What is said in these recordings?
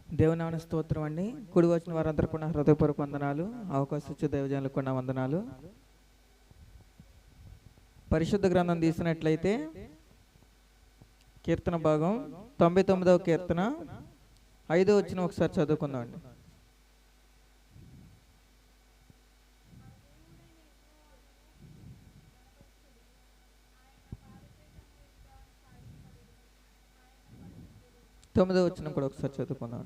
దేవుని నామమున స్తోత్రం అండి. కుడి వచ్చిన వారందరూ కూడా హృదయపూర్వక వందనాలు. అవకాశం ఇచ్చే దైవజనులకు కూడా వందనాలు. పరిశుద్ధ గ్రంథం తీసినట్లయితే కీర్తన భాగం 99వ కీర్తన 5వ వచనం ఒకసారి చదువుకుందాం అండి. తొమ్మిదో వచనం కూడా ఒకసారి చదువుకుందాం.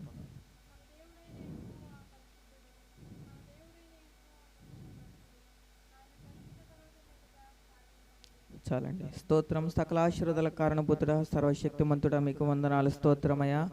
చాలండి. స్తోత్రం. సకల ఆశీర్వాదాల కారణభూతుడా, సర్వశక్తిమంతుడా, మీకు వందనాలు. స్తోత్రమయ్యా.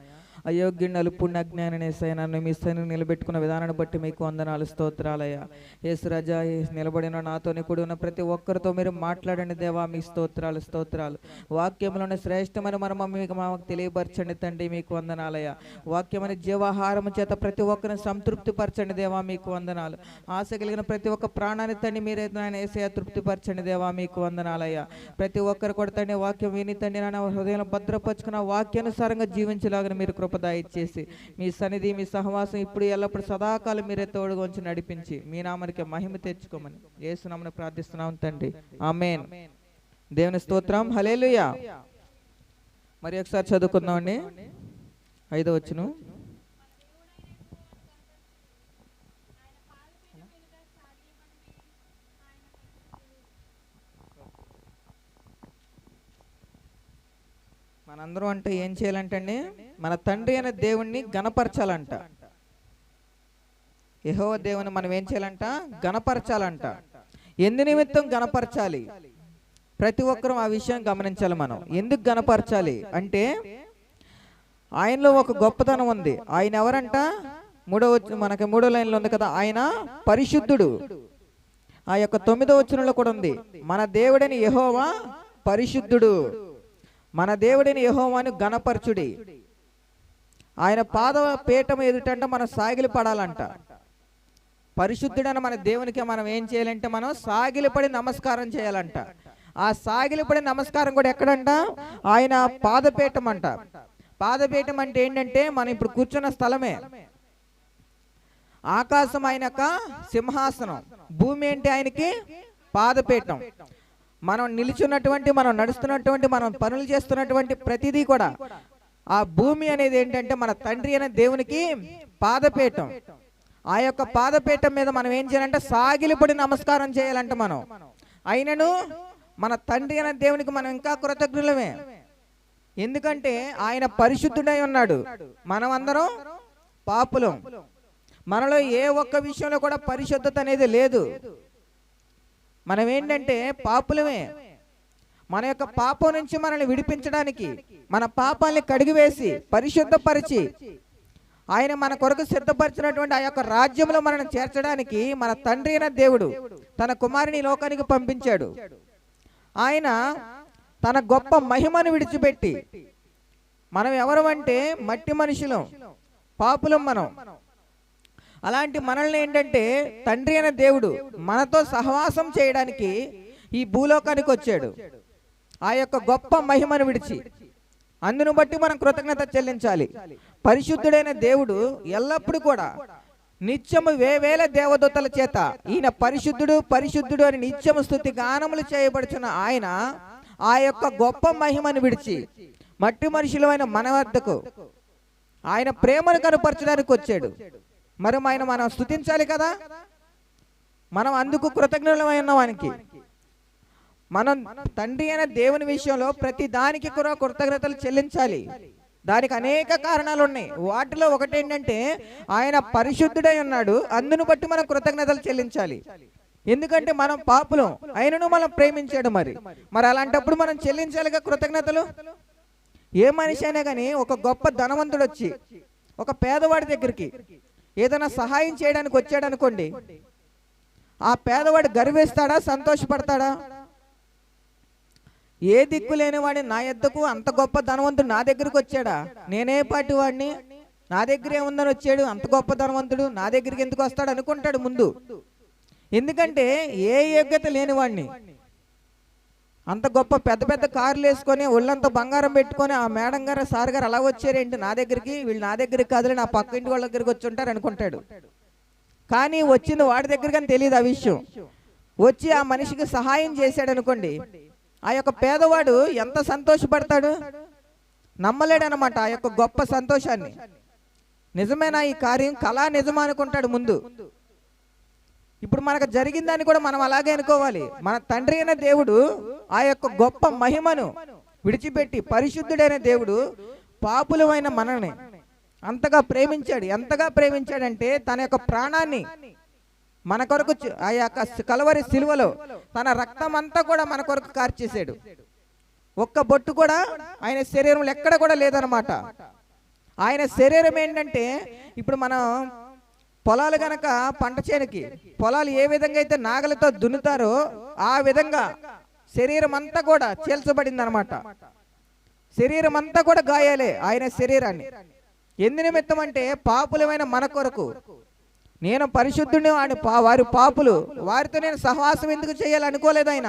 అయోగ్యుణ్ణలు పుణ్యజ్ఞాననేసయ్య నన్ను మీ స్థాయిని నిలబెట్టుకున్న విధానాన్ని బట్టి మీకు వందనాలు, స్తోత్రాలయ్యా. యేసురాజా, నిలబడిన నాతోని కూడి ఉన్న ప్రతి ఒక్కరితో మీరు మాట్లాడండి దేవా. మీ స్తోత్రాలు స్తోత్రాలు. వాక్యంలోని శ్రేష్టమైన మర్మం మీకు మాకు తెలియపరచండి తండ్రి. మీకు వందనాలయ్యా. వాక్యమని జీవాహారం చేత ప్రతి ఒక్కరిని సంతృప్తిపరచండి దేవా. మీకు వందనాలు. ఆశ కలిగిన ప్రతి ఒక్క ప్రాణాన్ని తండ్రి మీరే నాయన యేసయ్య తృప్తిపరచండి దేవా. మీకు వందనాలయ్యా. ప్రతి ఒక్కరు కూడా తండ్రి వాక్యం విని తండ్రి నాన్న హృదయంలో భద్రపరుచుకున్న వాక్యానుసారంగా జీవించలాగా మీరు కృపద ఇచ్చేసి మీ సన్నిధి మీ సహవాసం ఇప్పుడు ఎల్లప్పుడు సదాకాలం మీరే తోడుగా ఉంచి నడిపించి మీ నామానికి మహిమ తెచ్చుకోమని యేసు నామమున ప్రార్థిస్తున్నాం తండ్రి. ఆమేన్. దేవుని స్తోత్రం. హల్లెలూయా. మరి ఒకసారి చదువుకుందామండి 5వ వచనం. మనందరం అంటే ఏం చేయాలంటండి, మన తండ్రి అయిన దేవుణ్ణి గణపరచాలంట. యెహోవా దేవుని మనం ఏం చేయాలంట, గణపరచాలంట. ఎందు నిమిత్తం గణపరచాలి? ప్రతి ఒక్కరూ ఆ విషయం గమనించాలి. మనం ఎందుకు గణపరచాలి అంటే ఆయనలో ఒక గొప్పతనం ఉంది. ఆయన ఎవరంట? మనకి 3వ లైన్లో ఉంది కదా, ఆయన పరిశుద్ధుడు. ఆ యొక్క 9వ వచనంలో కూడా ఉంది, మన దేవుడని యెహోవా పరిశుద్ధుడు. మన దేవుడిని యెహోవాను గణపరచుడి. ఆయన పాద పీఠం ఎదుటంటే మనం సాగిలి పడాలంట. పరిశుద్ధుడని మన దేవునికి మనం ఏం చేయాలంటే మనం సాగిలిపడి నమస్కారం చేయాలంట. ఆ సాగిలిపడి నమస్కారం కూడా ఎక్కడంట? ఆయన పాదపీఠం అంట. పాదపీఠం అంటే ఏంటంటే మనం ఇప్పుడు కూర్చున్న స్థలమే. ఆకాశం ఆయనక సింహాసనం, భూమి ఏంటి ఆయనకి పాదపీఠం. మనం నిలుచున్నటువంటి, మనం నడుస్తున్నటువంటి, మనం పనులు చేస్తున్నటువంటి ప్రతిదీ కూడా ఆ భూమి అనేది ఏంటంటే మన తండ్రి అనే దేవునికి పాదపీఠం. ఆ యొక్క పాదపీఠం మీద మనం ఏం చేయాలంటే సాగిలిపడి నమస్కారం చేయాలంట. మనం అయినను మన తండ్రి అనే దేవునికి మనం ఇంకా కృతజ్ఞులమే. ఎందుకంటే ఆయన పరిశుద్ధుడై ఉన్నాడు, మనం అందరం పాపులం. మనలో ఏ ఒక్క విషయంలో కూడా పరిశుద్ధత అనేది లేదు. మనం ఏంటంటే పాపులమే. మన యొక్క పాపం నుంచి మనల్ని విడిపించడానికి, మన పాపాలని కడిగివేసి పరిశుద్ధపరిచి ఆయన మన కొరకు సిద్ధపరిచినటువంటి ఆ యొక్క రాజ్యంలో మనల్ని చేర్చడానికి మన తండ్రి అయిన దేవుడు తన కుమారుని లోకానికి పంపించాడు. ఆయన తన గొప్ప మహిమను విడిచిపెట్టి, మనం ఎవరు అంటే మట్టి మనుషులం, పాపులం మనం. అలాంటి మనల్ని ఏంటంటే తండ్రి అయిన దేవుడు మనతో సహవాసం చేయడానికి ఈ భూలోకానికి వచ్చాడు. ఆ యొక్క గొప్ప మహిమను విడిచి అందును బట్టి మనం కృతజ్ఞత చెల్లించాలి. పరిశుద్ధుడైన దేవుడు ఎల్లప్పుడూ కూడా నిత్యము వేవేల దేవదూతల చేత ఈయన పరిశుద్ధుడు పరిశుద్ధుడు అని నిత్యము స్తుతి గానములు చేయబడుచున్న ఆయన ఆ యొక్క గొప్ప మహిమను విడిచి మట్టి మనుషులమైన మన వద్దకు ఆయన ప్రేమను కనపరచడానికి వచ్చాడు. మరి ఆయన మనం స్తుతించాలి కదా. మనం అందుకు కృతజ్ఞులమై ఉన్నవానికి మనం తండ్రి అయిన దేవుని విషయంలో ప్రతి దానికి కూడా కృతజ్ఞతలు చెల్లించాలి. దానికి అనేక కారణాలు ఉన్నాయి. వాటిలో ఒకటేంటంటే ఆయన పరిశుద్ధుడై ఉన్నాడు, అందును బట్టి మనం కృతజ్ఞతలు చెల్లించాలి. ఎందుకంటే మనం పాపులం, ఆయనను మనం ప్రేమించాడు. మరి అలాంటప్పుడు మనం చెల్లించాలిగా కృతజ్ఞతలు. ఏ మనిషి అయినా కానీ ఒక గొప్ప ధనవంతుడు వచ్చి ఒక పేదవాడి దగ్గరికి ఏదైనా సహాయం చేయడానికి వచ్చాడు అనుకోండి, ఆ పేదవాడు గర్విస్తాడా, సంతోషపడతాడా? ఏ దిక్కు లేని వాడిని నా యొద్దకు, అంత గొప్ప ధనవంతుడు నా దగ్గరకు వచ్చాడా, నేనే పాటి వాడిని, నా దగ్గర ఏముందని వచ్చాడు, అంత గొప్ప ధనవంతుడు నా దగ్గరికి ఎందుకు వస్తాడు అనుకుంటాడు ముందు. ఎందుకంటే ఏ యోగ్యత లేని వాడిని అంత గొప్ప పెద్ద పెద్ద కార్లు వేసుకొని ఒళ్ళంతా బంగారం పెట్టుకొని ఆ మేడం గారు సార్ గారు అలా వచ్చారేంటి నా దగ్గరికి, వీళ్ళు నా దగ్గరికి కాదులే నా పక్క ఇంటి వాళ్ళ దగ్గరికి వచ్చి ఉంటారు అనుకుంటాడు. కానీ వచ్చింది వాడి దగ్గరికి అని తెలియదు ఆ విషయం. వచ్చి ఆ మనిషికి సహాయం చేశాడు అనుకోండి, ఆ యొక్క పేదవాడు ఎంత సంతోషపడతాడు, నమ్మలేడు అనమాట ఆ యొక్క గొప్ప సంతోషాన్ని. నిజమేనా ఈ కార్యం, కళా నిజమా అనుకుంటాడు ముందు. ఇప్పుడు మనకు జరిగిందని కూడా మనం అలాగే అనుకోవాలి. మన తండ్రి అయిన దేవుడు ఆ యొక్క గొప్ప మహిమను విడిచిపెట్టి, పరిశుద్ధుడైన దేవుడు పాపులమైన మనల్ని అంతగా ప్రేమించాడు. ఎంతగా ప్రేమించాడంటే తన యొక్క ప్రాణాన్ని మన కొరకు ఆ యొక్క కలవరి సిలువలో తన రక్తం అంతా కూడా మన కొరకు కార్చేశాడు. ఒక్క బొట్టు కూడా ఆయన శరీరంలో ఎక్కడ కూడా లేదనమాట. ఆయన శరీరం ఏంటంటే, ఇప్పుడు మనం పొలాలు గనక పంట చేనుకి పొలాలు ఏ విధంగా అయితే నాగలతో దున్నుతారో ఆ విధంగా శరీరం అంతా కూడా చీల్చబడింది అనమాట. శరీరం అంతా కూడా గాయాలే ఆయన శరీరాన్ని. ఎందు నిమిత్తం అంటే పాపులమైన మన కొరకు. నేను పరిశుద్ధుని, వారి పాపులు, వారితో నేను సహవాసం ఎందుకు చేయాలనుకోలేదు ఆయన.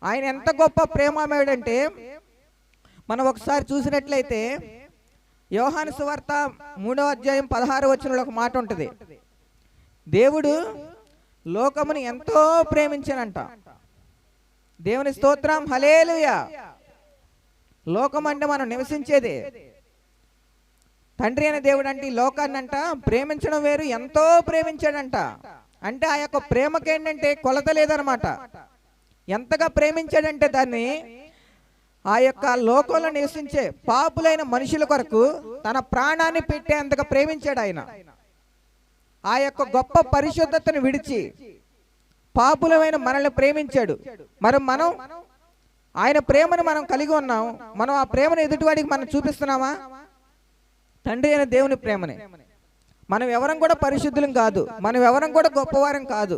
ఆయన ఎంత గొప్ప ప్రేమమేడంటే, మనం ఒకసారి చూసినట్లయితే యోహాను సువార్త 3వ అధ్యాయం 16వ వచనంలో ఒక మాట ఉంటుంది. దేవుడు లోకముని ఎంతో ప్రేమించానంట. దేవుని స్తోత్రం, హల్లెలూయా. లోకం అంటే మనం నివసించేదే. తండ్రి అయిన దేవుడు అంటే ఈ లోకాన్ని అంట ప్రేమించడం వేరు, ఎంతో ప్రేమించాడంట. అంటే ఆ యొక్క ప్రేమకి ఏంటంటే కొలత లేదనమాట. ఎంతగా ప్రేమించాడంటే దాన్ని ఆ యొక్క లోకంలో నివసించే పాపులైన మనుషుల కొరకు తన ప్రాణాన్ని పెట్టేంతగా ప్రేమించాడు ఆయన. ఆ యొక్క గొప్ప పరిశుద్ధతను విడిచి పాపులమైన మనల్ని ప్రేమించాడు. మరి మనం ఆయన ప్రేమను మనం కలిగి ఉన్నాం. మనం ఆ ప్రేమను ఎదుటివాడికి మనం చూపిస్తున్నామా? తండ్రి అయిన దేవుని ప్రేమని. మనం ఎవరం కూడా పరిశుద్ధులం కాదు, మనం ఎవరం కూడా గొప్పవారం కాదు.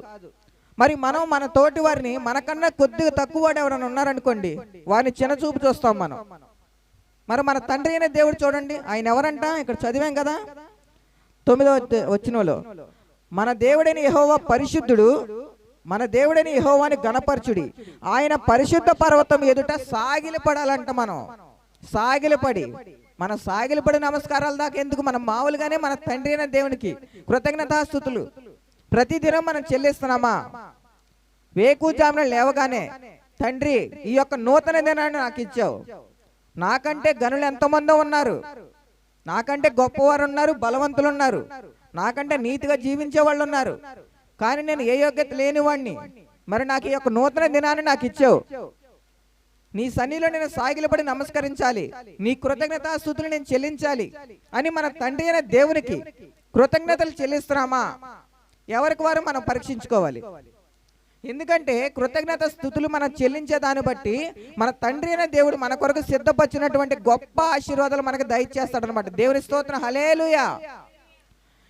మరి మనం మన తోటి వారిని, మనకన్నా కొద్దిగా తక్కువ వాడు ఎవరైనా ఉన్నారనుకోండి, వారిని చిన్న చూపు చూస్తాం మనం. మరి మన తండ్రి అయిన దేవుడు చూడండి, ఆయన ఎవరంట, ఇక్కడ చదివాం కదా 9వ వచనంలో, మన దేవుడైన యెహోవా పరిశుద్ధుడు, మన దేవుడైన యెహోవాని గణపరచుడి, ఆయన పరిశుద్ధ పర్వతం ఎదుట సాగిలపడాలంట. మనం సాగిలపడి, మన సాగిలపడి నమస్కారాల దాకా ఎందుకు, మనం మామూలుగానే మన తండ్రి అయిన దేవునికి కృతజ్ఞతాస్తుతులు ప్రతిదినం మనం చెల్లిస్తున్నామా? వేకుజామున లేవగానే, తండ్రి ఈ యొక్క నూతన దినాన్ని నాకు ఇచ్చావు, నాకంటే గనులు ఎంతమందో ఉన్నారు, నాకంటే గొప్పవారు ఉన్నారు, బలవంతులు ఉన్నారు, నాకంటే నీతిగా జీవించే వాళ్ళు ఉన్నారు, కానీ నేను ఏ యోగ్యత లేని వాడిని, మరి నాకు ఈ యొక్క నూతన దినాన్ని నాకు ఇచ్చావు, నీ సన్నిధిలో నేను సాగిలపడి నమస్కరించాలి, నీ కృతజ్ఞతాస్తుతులు నేను చెల్లించాలి అని మన తండ్రి అయిన దేవునికి కృతజ్ఞతలు చెల్లిస్తున్నామా? ఎవరికి వారు మనం పరీక్షించుకోవాలి. ఎందుకంటే కృతజ్ఞత స్థుతులు మనం చెల్లించే దాన్ని బట్టి మన తండ్రి అయిన దేవుడు మన కొరకు సిద్ధపరిచినటువంటి గొప్ప ఆశీర్వాదాలు మనకు దయచేస్తాడు అనమాట. దేవుని స్తోత్రం, హల్లెలూయా.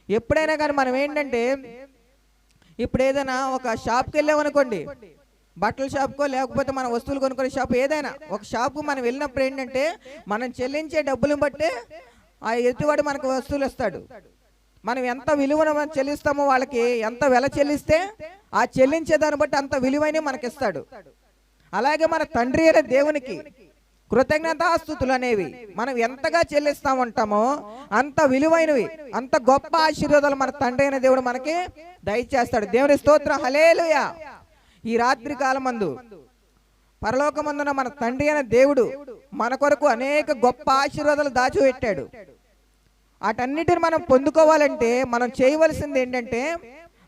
ఎప్పుడైనా కానీ మనం ఏంటంటే, ఇప్పుడు ఏదైనా ఒక షాప్కి వెళ్ళామనుకోండి, బట్టల షాప్కో లేకపోతే మన వస్తువులు కొనుక్కునే షాప్, ఏదైనా ఒక షాపు మనం వెళ్ళినప్పుడు ఏంటంటే, మనం చెల్లించే డబ్బులను బట్టే ఆ ఎదుటివాడు మనకు వస్తువులు ఇస్తాడు. మనం ఎంత విలువను మనం చెల్లిస్తామో, వాళ్ళకి ఎంత వెల చెల్లిస్తే ఆ చెల్లించే దాన్ని బట్టి అంత విలువైన మనకిస్తాడు. అలాగే మన తండ్రి అయిన దేవునికి కృతజ్ఞతాస్తుతులు అనేవి మనం ఎంతగా చెల్లిస్తా ఉంటామో అంత విలువైనవి, అంత గొప్ప ఆశీర్వాదాలు మన తండ్రి అయిన దేవుడు మనకి దయచేస్తాడు. దేవుని స్తోత్రం, హల్లెలూయా. ఈ రాత్రి కాలమందు పరలోకమందున మన తండ్రి అయిన దేవుడు మన కొరకు అనేక గొప్ప ఆశీర్వాదాలు దాచిపెట్టాడు. వాటన్నిటిని మనం పొందుకోవాలంటే మనం చేయవలసింది ఏంటంటే,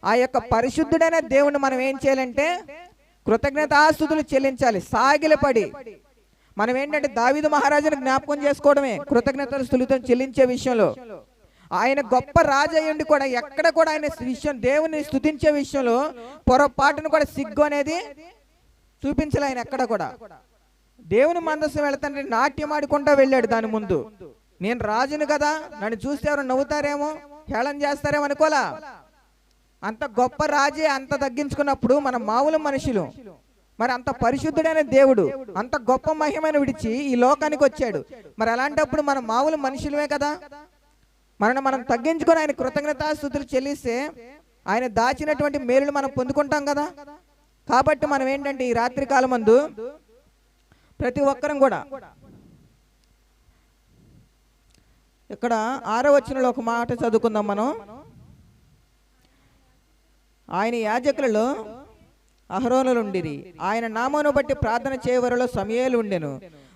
ఆ యొక్క పరిశుద్ధుడైన దేవుని మనం ఏం చేయాలంటే కృతజ్ఞతాస్తుతులు చెల్లించాలి, సాగిలపడి. మనం ఏంటంటే దావీదు మహారాజును జ్ఞాపకం చేసుకోవడమే కృతజ్ఞతాస్తుతులతో చెల్లించే విషయంలో. ఆయన గొప్ప రాజు అయ్యుండి కూడా ఎక్కడ కూడా ఆయన విషయం, దేవుని స్తుతించే విషయంలో పొరపాటును కూడా సిగ్గు అనేది చూపించలే. ఆయన ఎక్కడ కూడా దేవుని మందస్సు వెళతానని నాట్యం ఆడుకుంటా వెళ్ళాడు. దాని ముందు నేను రాజును కదా, నన్ను చూస్తే ఎవరు నవ్వుతారేమో, హేళన చేస్తారేమో అనుకోలా. అంత గొప్ప రాజే అంత తగ్గించుకున్నప్పుడు మనం మామూలు మనుషులు. మరి అంత పరిశుద్ధుడైన దేవుడు అంత గొప్ప మహిమను విడిచి ఈ లోకానికి వచ్చాడు. మరి అలాంటప్పుడు మనం మామూలు మనుషులమే కదా, మనం తగ్గించుకొని ఆయన కృతజ్ఞతాస్తుతులు చెల్లిస్తే ఆయన దాచినటువంటి మేలును మనం పొందుకుంటాం కదా. కాబట్టి మనం ఏంటంటే ఈ రాత్రి కాలమందు ప్రతి ఒక్కరం కూడా ఇక్కడ 6వ వచనంలో ఒక మాట చదువుకుందాం మనం. ఆయన యాజకులలో అహరోనులుండిరి, ఆయన నామమును బట్టి ప్రార్థన చేయవరలో సమూయేలు ఉండెను.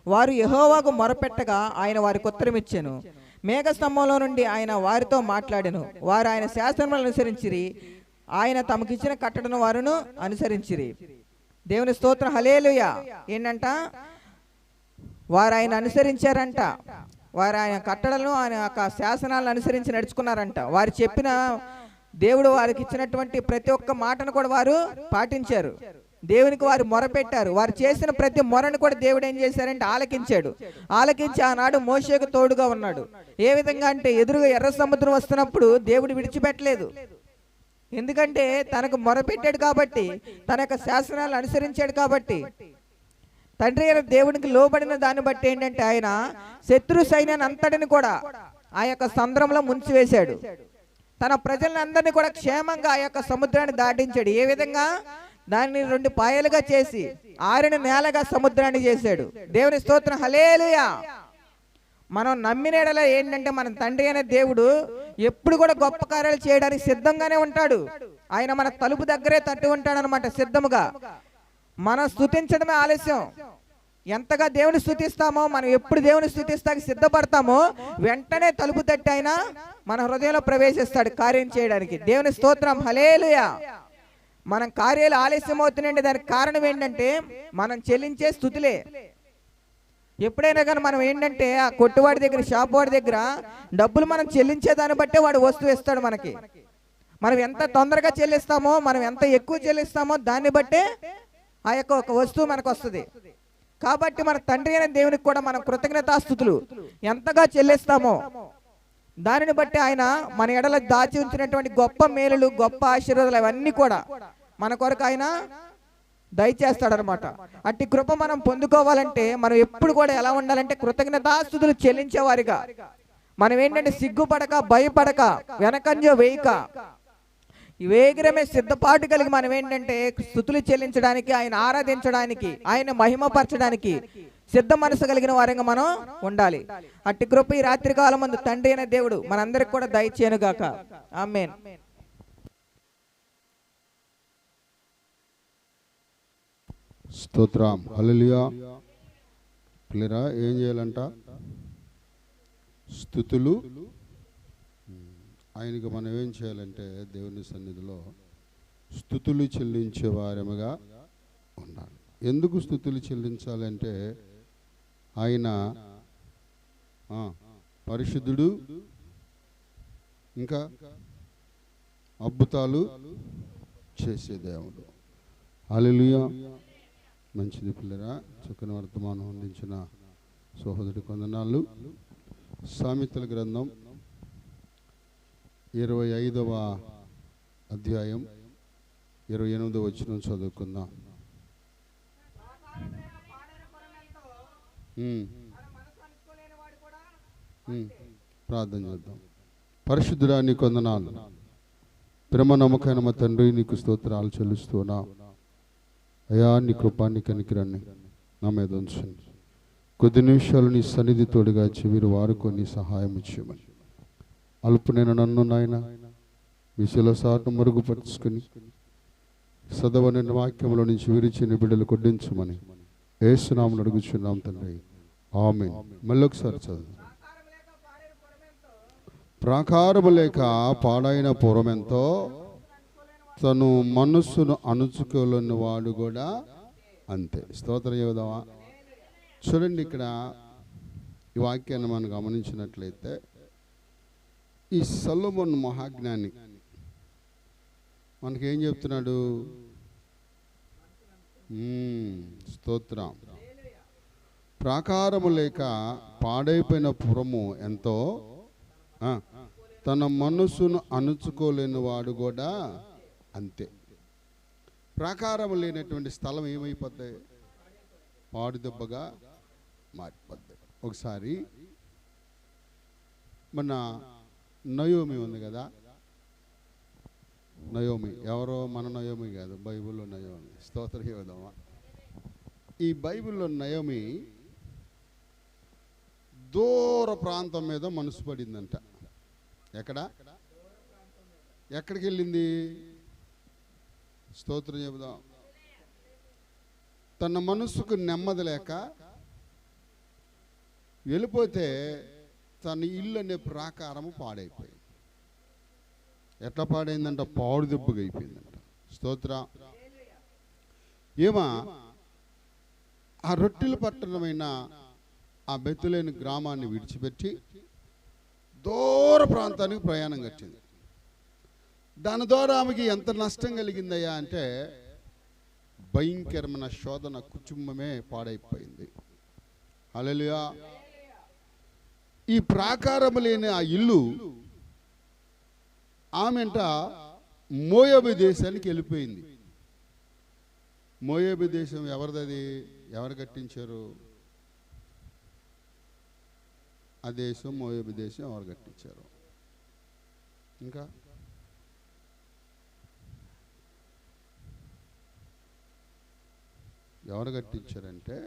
వారు యెహోవాకు మొరపెట్టగా ఆయన వారికి ఉత్తరమిచ్చెను. మేఘస్తంభంలో నుండి ఆయన వారితో మాట్లాడెను. వారు ఆయన శాసనములను అనుసరించిరి, ఆయన తమకిచ్చిన కట్టడను వారును అనుసరించిరి. దేవుని స్తోత్రం, హల్లెలూయా. ఏంటంట, వారు ఆయన అనుసరించారంట. వారు ఆయన కట్టడలను ఆయన యొక్క శాసనాలను అనుసరించి నడుచుకున్నారంట. వారు చెప్పిన దేవుడు వారికి ఇచ్చినటువంటి ప్రతి ఒక్క మాటను కూడా వారు పాటించారు. దేవునికి వారు మొరపెట్టారు. వారు చేసిన ప్రతి మొరను కూడా దేవుడు ఏం చేశారంటే ఆలకించాడు. ఆలకించి ఆనాడు మోషేకు తోడుగా ఉన్నాడు. ఏ విధంగా అంటే ఎదురుగా ఎర్ర సముద్రం వస్తున్నప్పుడు దేవుడు విడిచిపెట్టలేదు. ఎందుకంటే తనకు మొరపెట్టాడు కాబట్టి, తన యొక్క శాసనాలను అనుసరించాడు కాబట్టి. తండ్రి అయిన దేవునికి లోబడిన దాన్ని బట్టి ఏంటంటే ఆయన శత్రు సైన్యాన్ని అంతటిని కూడా ఆ యొక్క సంద్రంలో ముంచివేశాడు. తన ప్రజలందరినీ కూడా క్షేమంగా ఆ యొక్క సముద్రాన్ని దాటించాడు. ఏ విధంగా? దాన్ని 2 పాయలుగా చేసి ఆరిన నేలగా సముద్రాన్ని చేశాడు. దేవుని స్తోత్రం, హల్లెలూయా. మనం నమ్మిన ఎడల ఏంటంటే మన తండ్రి అయిన దేవుడు ఎప్పుడు కూడా గొప్ప కార్యాలు చేయడానికి సిద్ధంగానే ఉంటాడు. ఆయన మన తలుపు దగ్గరే తట్టి ఉంటాడు అనమాట, సిద్ధముగా. మనం స్తుతించడమే ఆలస్యం. ఎంతగా దేవుని స్తుతిస్తామో, మనం ఎప్పుడు దేవుని స్తుతిస్తానికి సిద్ధపడతామో వెంటనే తలుపు తట్టి ఆయన మన హృదయంలో ప్రవేశిస్తాడు కార్యం చేయడానికి. దేవుని స్తోత్రం, హల్లెలూయా. మనం కార్యాలు ఆలస్యం అవుతున్నాయంటే దానికి కారణం ఏంటంటే మనం చెల్లించే స్తుతులే. ఎప్పుడైనా కానీ మనం ఏంటంటే ఆ కొట్టువాడి దగ్గర, షాప్ వాడి దగ్గర డబ్బులు మనం చెల్లించే దాన్ని బట్టే వాడు వస్తువు ఇస్తాడు మనకి. మనం ఎంత తొందరగా చెల్లిస్తామో, మనం ఎంత ఎక్కువ చెల్లిస్తామో దాన్ని బట్టే ఆ యొక్క ఒక వస్తువు మనకు వస్తుంది. కాబట్టి మన తండ్రి అయిన దేవునికి కూడా మనం కృతజ్ఞతాస్తుతులు ఎంతగా చెల్లిస్తామో దానిని బట్టి ఆయన మన ఎడల దాచి ఉంచినటువంటి గొప్ప మేలులు, గొప్ప ఆశీర్వాదాలు అవన్నీ కూడా మన కొరకు ఆయన దయచేస్తాడనమాట. అట్టి కృప మనం పొందుకోవాలంటే మనం ఎప్పుడు కూడా ఎలా ఉండాలంటే కృతజ్ఞతాస్తుతులు చెల్లించేవారిగా. మనం ఏంటంటే సిగ్గుపడక, భయపడక, వెనకంజ వేయక, వేగిరమే సిద్ధపాటు కలిగి మనం ఏంటంటే స్తుతులు చెల్లించడానికి, ఆయన ఆరాధించడానికి, ఆయన మహిమపరచడానికి సిద్ధ మనసు కలిగిన వారంగా మనం ఉండాలి. అట్టి కృప ఈ రాత్రి కాలం ముందు తండ్రి అయిన దేవుడు మనందరికి కూడా దయచేయను గాక. ఆమేన్. స్తోత్రం, హల్లెలూయా. పిల్లరా, ఏం చేయాలంట? స్తుతులు ఆయనకి మనం ఏం చేయాలంటే దేవుని సన్నిధిలో స్తుతులు చెల్లించే వారముగా ఉండాలి. ఎందుకు స్తుతులు చెల్లించాలంటే ఆయన పరిశుద్ధుడు, ఇంకా అద్భుతాలు చేసే దేవుడు. హల్లెలూయా. మంచిది పిల్లరా, చక్కని వర్తమానం అందించిన సహోదరుడి వందనాలు. సామెతల గ్రంథం 25వ అధ్యాయం 28వ వచనం చదువుకుందాం. ప్రార్థన చేద్దాం. పరిశుద్ధుడా, నీకు వందనాలు. ప్రేమ నమ్మకమైన మా తండ్రి, నీకు స్తోత్రాలు చెల్లిస్తున్నా. అయా, నీ కృపాన్ని కనికిరాన్ని నా మీద ఉంచండి. కొద్ది నిమిషాలు నీ సన్నిధి తోడుగా చెవిరు వారుకొని సహాయం ఇచ్చేయమని అల్పునైన నన్ను నాయన మీ శిలసాటు మరుగుపరుచుకుని సదవని వాక్యంలో నుంచి విరిచిన బిడ్డలు కొడ్డించమని యేసునామమున అడుగుచున్నాం తండ్రి, ఆమేన్. మళ్ళీ ఒకసారి చదువు. ప్రాకారము లేక పాడైన పురమెంతో తను మనస్సును అణుచుకోలేని వాడు కూడా అంతే. స్తోత్రం చెబుదామా? చూడండి, ఇక్కడ ఈ వాక్యాన్ని మనం గమనించినట్లయితే ఈ సొలొమోను మహాజ్ఞాని మనకేం చెప్తున్నాడు? స్తోత్రం. ప్రాకారము లేక పాడైపోయిన పురము ఎంతో, తన మనస్సును అణుచుకోలేని వాడు కూడా అంతే. ప్రాకారము లేనటువంటి స్థలం ఏమైపోతాయి? పాడు దెబ్బగా మారిపోతాయి. ఒకసారి మన నయోమి ఉంది కదా, నయోమి. ఎవరో మన నయోమి కాదు, బైబిల్లో నయోమి. స్తోత్రం చెబుదామా. ఈ బైబిల్లో నయోమి దూర ప్రాంతం మీద మనసు పడిందంట. ఎక్కడికి వెళ్ళింది? స్తోత్రం చెబుదాం. తన మనసుకు నెమ్మది లేక వెళ్ళిపోతే తన ఇల్లు అనే ప్రాకారము పాడైపోయింది. ఎట్లా పాడైందంట? పాడు దెబ్బగా అయిపోయిందంట. స్తోత్ర. ఏమా ఆ రొట్టెల పట్టణమైన ఆ బెతులేని గ్రామాన్ని విడిచిపెట్టి దూర ప్రాంతానికి ప్రయాణం కట్టింది. దాని ద్వారా ఆమెకి ఎంత నష్టం కలిగిందయ్యా అంటే భయంకరమైన శోధన, కుటుంబమే పాడైపోయింది. హల్లెలూయా. ఈ ప్రాకారము లేని ఆ ఇల్లు ఆమెంట మోయాబు దేశానికి వెళ్ళిపోయింది. మోయాబు దేశం ఎవరిది? ఎవరు కట్టించారు ఆ దేశం? మోయాబు దేశం ఎవరు కట్టించారు? ఇంకా ఎవరు కట్టించారంటే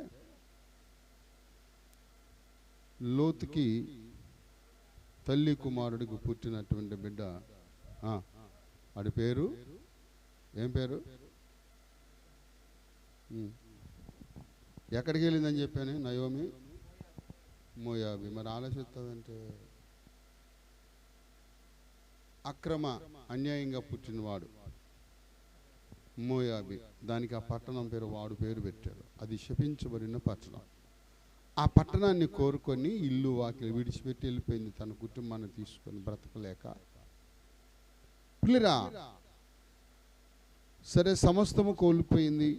లోతుకి తల్లి కుమారుడికి పుట్టినటువంటి బిడ్డ, వాడి పేరు ఏం పేరు? ఎక్కడికి వెళ్ళిందని చెప్పాను? నయోమి మోయాబి. మరి ఆలోచిస్తుందంటే అక్రమ అన్యాయంగా పుట్టినవాడు మోయాబి. దానికి ఆ పట్టణం పేరు వాడు పేరు పెట్టారు. అది శపించబడిన పట్టణం. ఆ పట్టణాన్ని కోరుకొని ఇల్లు వాకిలి విడిచిపెట్టి వెళ్ళిపోయింది, తన కుటుంబాన్ని తీసుకొని బ్రతకలేక. పిల్లరా, సరే సమస్తము కోల్పోయింది.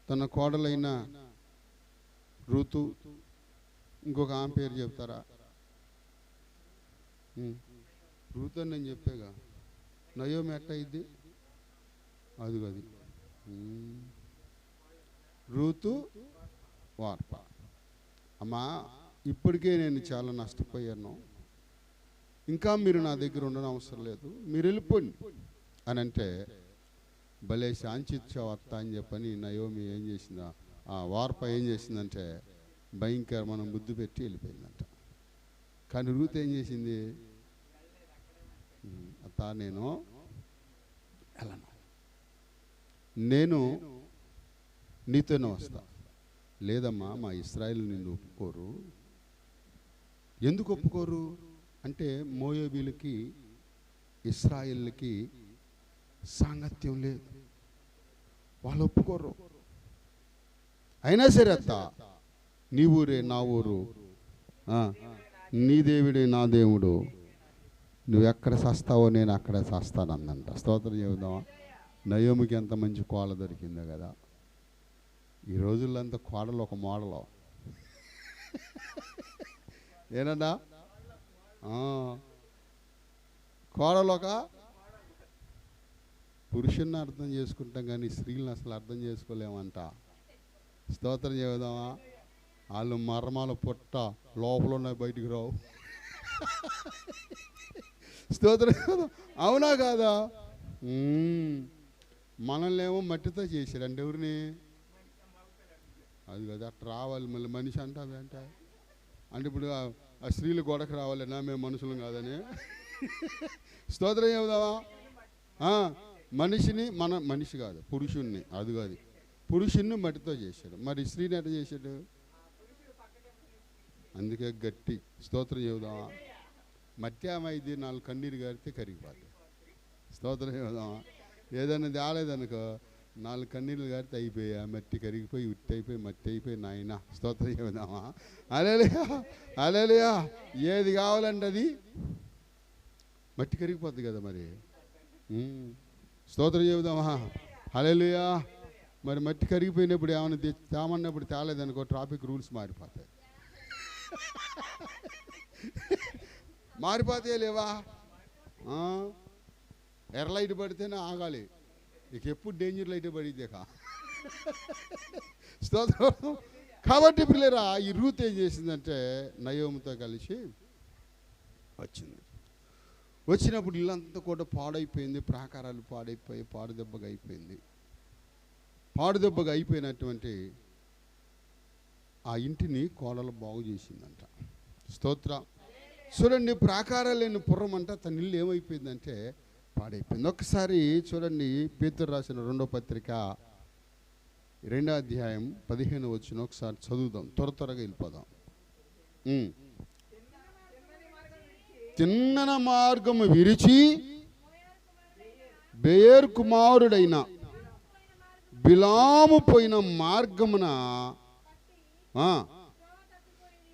తన కోడలైన ఋతు, ఇంకొక ఆమె పేరు చెప్తారా? ఋతు అని నేను చెప్పాగా. నయోమి ఎట్ట అయింది? అది ఋతు వార్ప. అమ్మా, ఇప్పటికే నేను చాలా నష్టపోయాను, ఇంకా మీరు నా దగ్గర ఉండడం అవసరం లేదు, మీరు వెళ్ళిపోండి అని అంటే భలే శాంతిచ్చావు అత్త అని చెప్పని నయోమి ఏం చేసిందా? ఆ వార్ప ఏం చేసిందంటే భయంకరమైన బుద్ధి పెట్టి వెళ్ళిపోయిందంట. కానీ రూత్ ఏం చేసింది? అత్త నేను వెళ్ళను, నేను నీతోనే వస్తా. లేదమ్మా, మా ఇశ్రాయేలు నిన్ను ఒప్పుకోరు. ఎందుకు ఒప్పుకోరు అంటే మోయాబీలకి ఇశ్రాయేలుకి సాంగత్యం లేదు, వాళ్ళు ఒప్పుకోరు. అయినా సరే అత్త, నీ ఊరే నా ఊరు, నీ దేవుడే నా దేవుడు, నువ్వు ఎక్కడ చస్తావో నేను అక్కడ చస్తాను అందంట. స్తోత్రం చెబుదామా. నయోమికి ఎంత మంచి కోడ దొరికిందో కదా. ఈ రోజుల్లో అంతా కోడలు ఒక మోడలు. ఏనన్నా? కోడలు ఒక పురుషుని అర్థం చేసుకుంటాం కానీ స్త్రీలను అసలు అర్థం చేసుకోలేమంట. స్తోత్రం చెబుదామా. వాళ్ళు మర్మాల పుట్ట లోపల ఉన్నాయి, బయటికి రావు. స్తోత్రం చెబుదాం. అవునా కాదా? మనల్ని ఏమో మట్టితో చేశారు అంటే ఎవరిని? అది కదా, అట్లా రావాలి మళ్ళీ మనిషి అంటావి అంటే ఇప్పుడు ఆ స్త్రీలు గోడకు రావాలన్నా మేము మనుషులం కాదని. స్తోత్రం చెబుదామా. మనిషిని మనిషి కాదు, పురుషుణ్ణి, అది కాదు, పురుషుణ్ణి మట్టితో చేశాడు. మరి స్త్రీని ఎట్లా చేశాడు? అందుకే గట్టి స్తోత్రం చెబుదామా. మట్టి ఏమైంది? 4 కన్నీరు గారితే కరిగిపోతుంది. స్తోత్రం చెబుదామా. ఏదైనా తేలేదనుకో 4 కన్నీళ్ళు గారితే అయిపోయా, మట్టి కరిగిపోయి ఉట్టి అయిపోయి మట్టి అయిపోయి నాయన. స్తోత్రం చెబుదామా. హల్లెలూయా, హల్లెలూయా. ఏది కావాలంటే అది మట్టి కరిగిపోద్ది కదా మరి. స్తోత్రం చెబుదామా. హల్లెలూయా. మరి మట్టి కరిగిపోయినప్పుడు ఏమైనా తేమన్నప్పుడు తేలేదనుకో ట్రాఫిక్ రూల్స్ మారిపోతాయి. మారిపోతే లేవా? ఎర్ర లైట్ పడితేనే ఆగాలి, ఇక ఎప్పుడు డేంజర్ లైట్ పడిద్దేక. స్తోత్రం. కాబట్టి పిల్లరా, ఈ రూత్ ఏం చేసిందంటే నయోమితో కలిసి వచ్చింది. వచ్చినప్పుడు ఇల్లంతా కూడా పాడైపోయింది, ప్రాకారాలు పాడైపోయి పాడుదెబ్బగా అయిపోయింది. పాడుదెబ్బగా అయిపోయినటువంటి ఆ ఇంటిని కోడలు బాగు చేసిందంట. స్తోత్ర. చూడండి, ప్రాకారాలు లేని పుర్రం అంట తన ఇల్లు ఏమైపోయిందంటే పాడైపోయింది. ఒకసారి చూడండి, పేతురు రాసిన 2వ పత్రిక 2వ అధ్యాయం 15వ వచనం ఒకసారి చదువుదాం, త్వరగా వెళ్ళిపోదాం. తిన్నన మార్గము విరిచి బెయేరు కుమారుడైన బిలాము పోయిన మార్గమున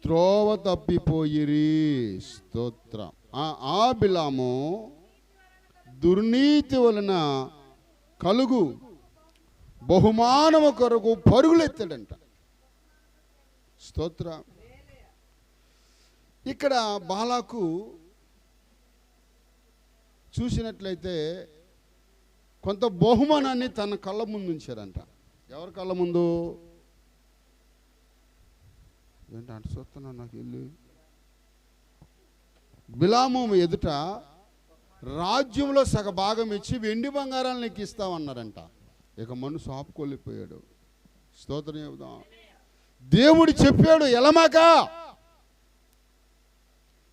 త్రోవ తప్పిపోయిరి. స్తోత్రం. ఆ బిలాము దుర్నీతి వలన కలుగు బహుమానము కొరకు పరుగులెత్తాడంట. స్తోత్ర. ఇక్కడ బాలాకు చూసినట్లయితే కొంత బహుమానాన్ని తన కళ్ళ ముందు ఉంచారంట. ఎవరి కళ్ళ ముందు? ఏంటి అంటే చూస్తున్నా నాకు వెళ్ళి బిలాము ఎదుట రాజ్యంలో సగ భాగం ఇచ్చి వెండి బంగారాలు నీకు ఇస్తామన్నారంట. ఇక మనసు ఆపుకోలేకపోయాడు. స్తోత్రం చెబుదాం. దేవుడు చెప్పాడు, ఎలమాక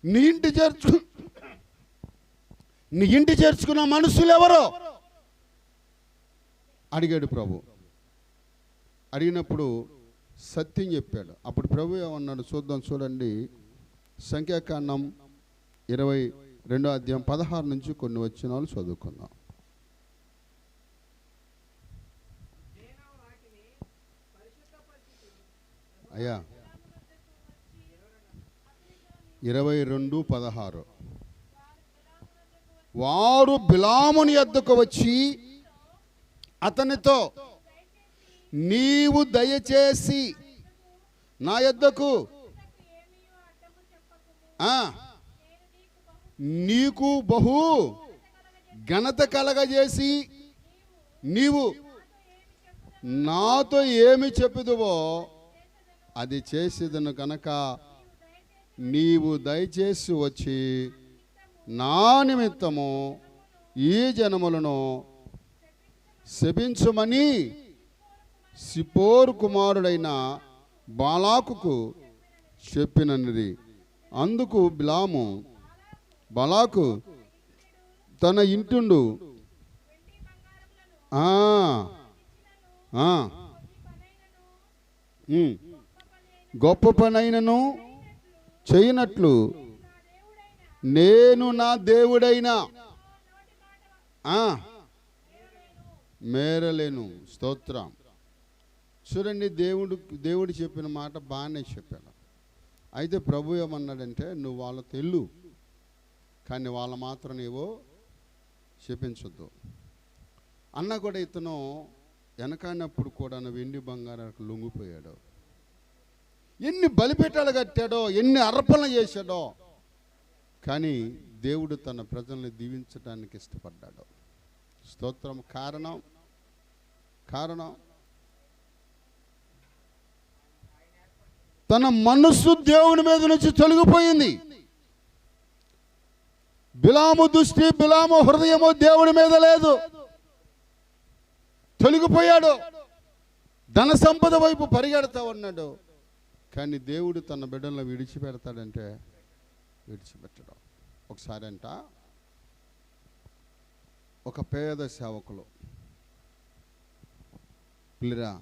నీ ఇంటి చేర్చుకున్న మనుషులు ఎవరో అడిగాడు ప్రభు. అడిగినప్పుడు సత్యం చెప్పాడు. అప్పుడు ప్రభు ఏమన్నాడు చూద్దాం. చూడండి, సంఖ్యాకాండం 22వ అధ్యాయం 16 నుంచి కొన్ని వచనాలు చదువుకుందాం. అయ్యా 22:16. వారు బిలాముని యొద్దకు వచ్చి అతనితో, నీవు దయచేసి నా యొద్దకు నీకు బహు ఘనత కలగజేసి నీవు నాతో ఏమి చెప్పుదువో అది చేసేదను కనుక నీవు దయచేసి వచ్చి నా నిమిత్తము ఈ జనములను శపించమని సిపోరు కుమారుడైన బాలాకుకు చెప్పినది. అందుకు బాలాకు తన ఇంటుండు గొప్ప పనైనను చేయనట్లు నేను నా దేవుడైనా మేరలేను. స్తోత్రం. చూడండి, దేవుడు చెప్పిన మాట బాగానే చెప్పాడు. అయితే ప్రభు ఏమన్నాడంటే, నువ్వు వాళ్ళతో వెళ్ళు, కానీ వాళ్ళ మాత్రం నీవు చెప్పించొద్దు అన్న. కూడా ఇతను వెనకానప్పుడు కూడా వెండి బంగారానికి లొంగిపోయాడు. ఎన్ని బలిపీఠాలు కట్టాడో, ఎన్ని అర్పణలు చేశాడో, కానీ దేవుడు తన ప్రజల్ని దీవించడానికి ఇష్టపడ్డాడు. స్తోత్రం. కారణం తన మనస్సు దేవుని మీద నుంచి తొలగిపోయింది. బిలాము దృష్టి, బిలాము హృదయము దేవుని మీద లేదు, తొలగిపోయాడు. ధన సంపద వైపు పరిగెడతా ఉన్నాడు. కానీ దేవుడు తన బిడ్డలను విడిచిపెడతాడంటే విడిచిపెట్టడం. ఒకసారి అంట ఒక పేద సేవకులు పిల్లరా,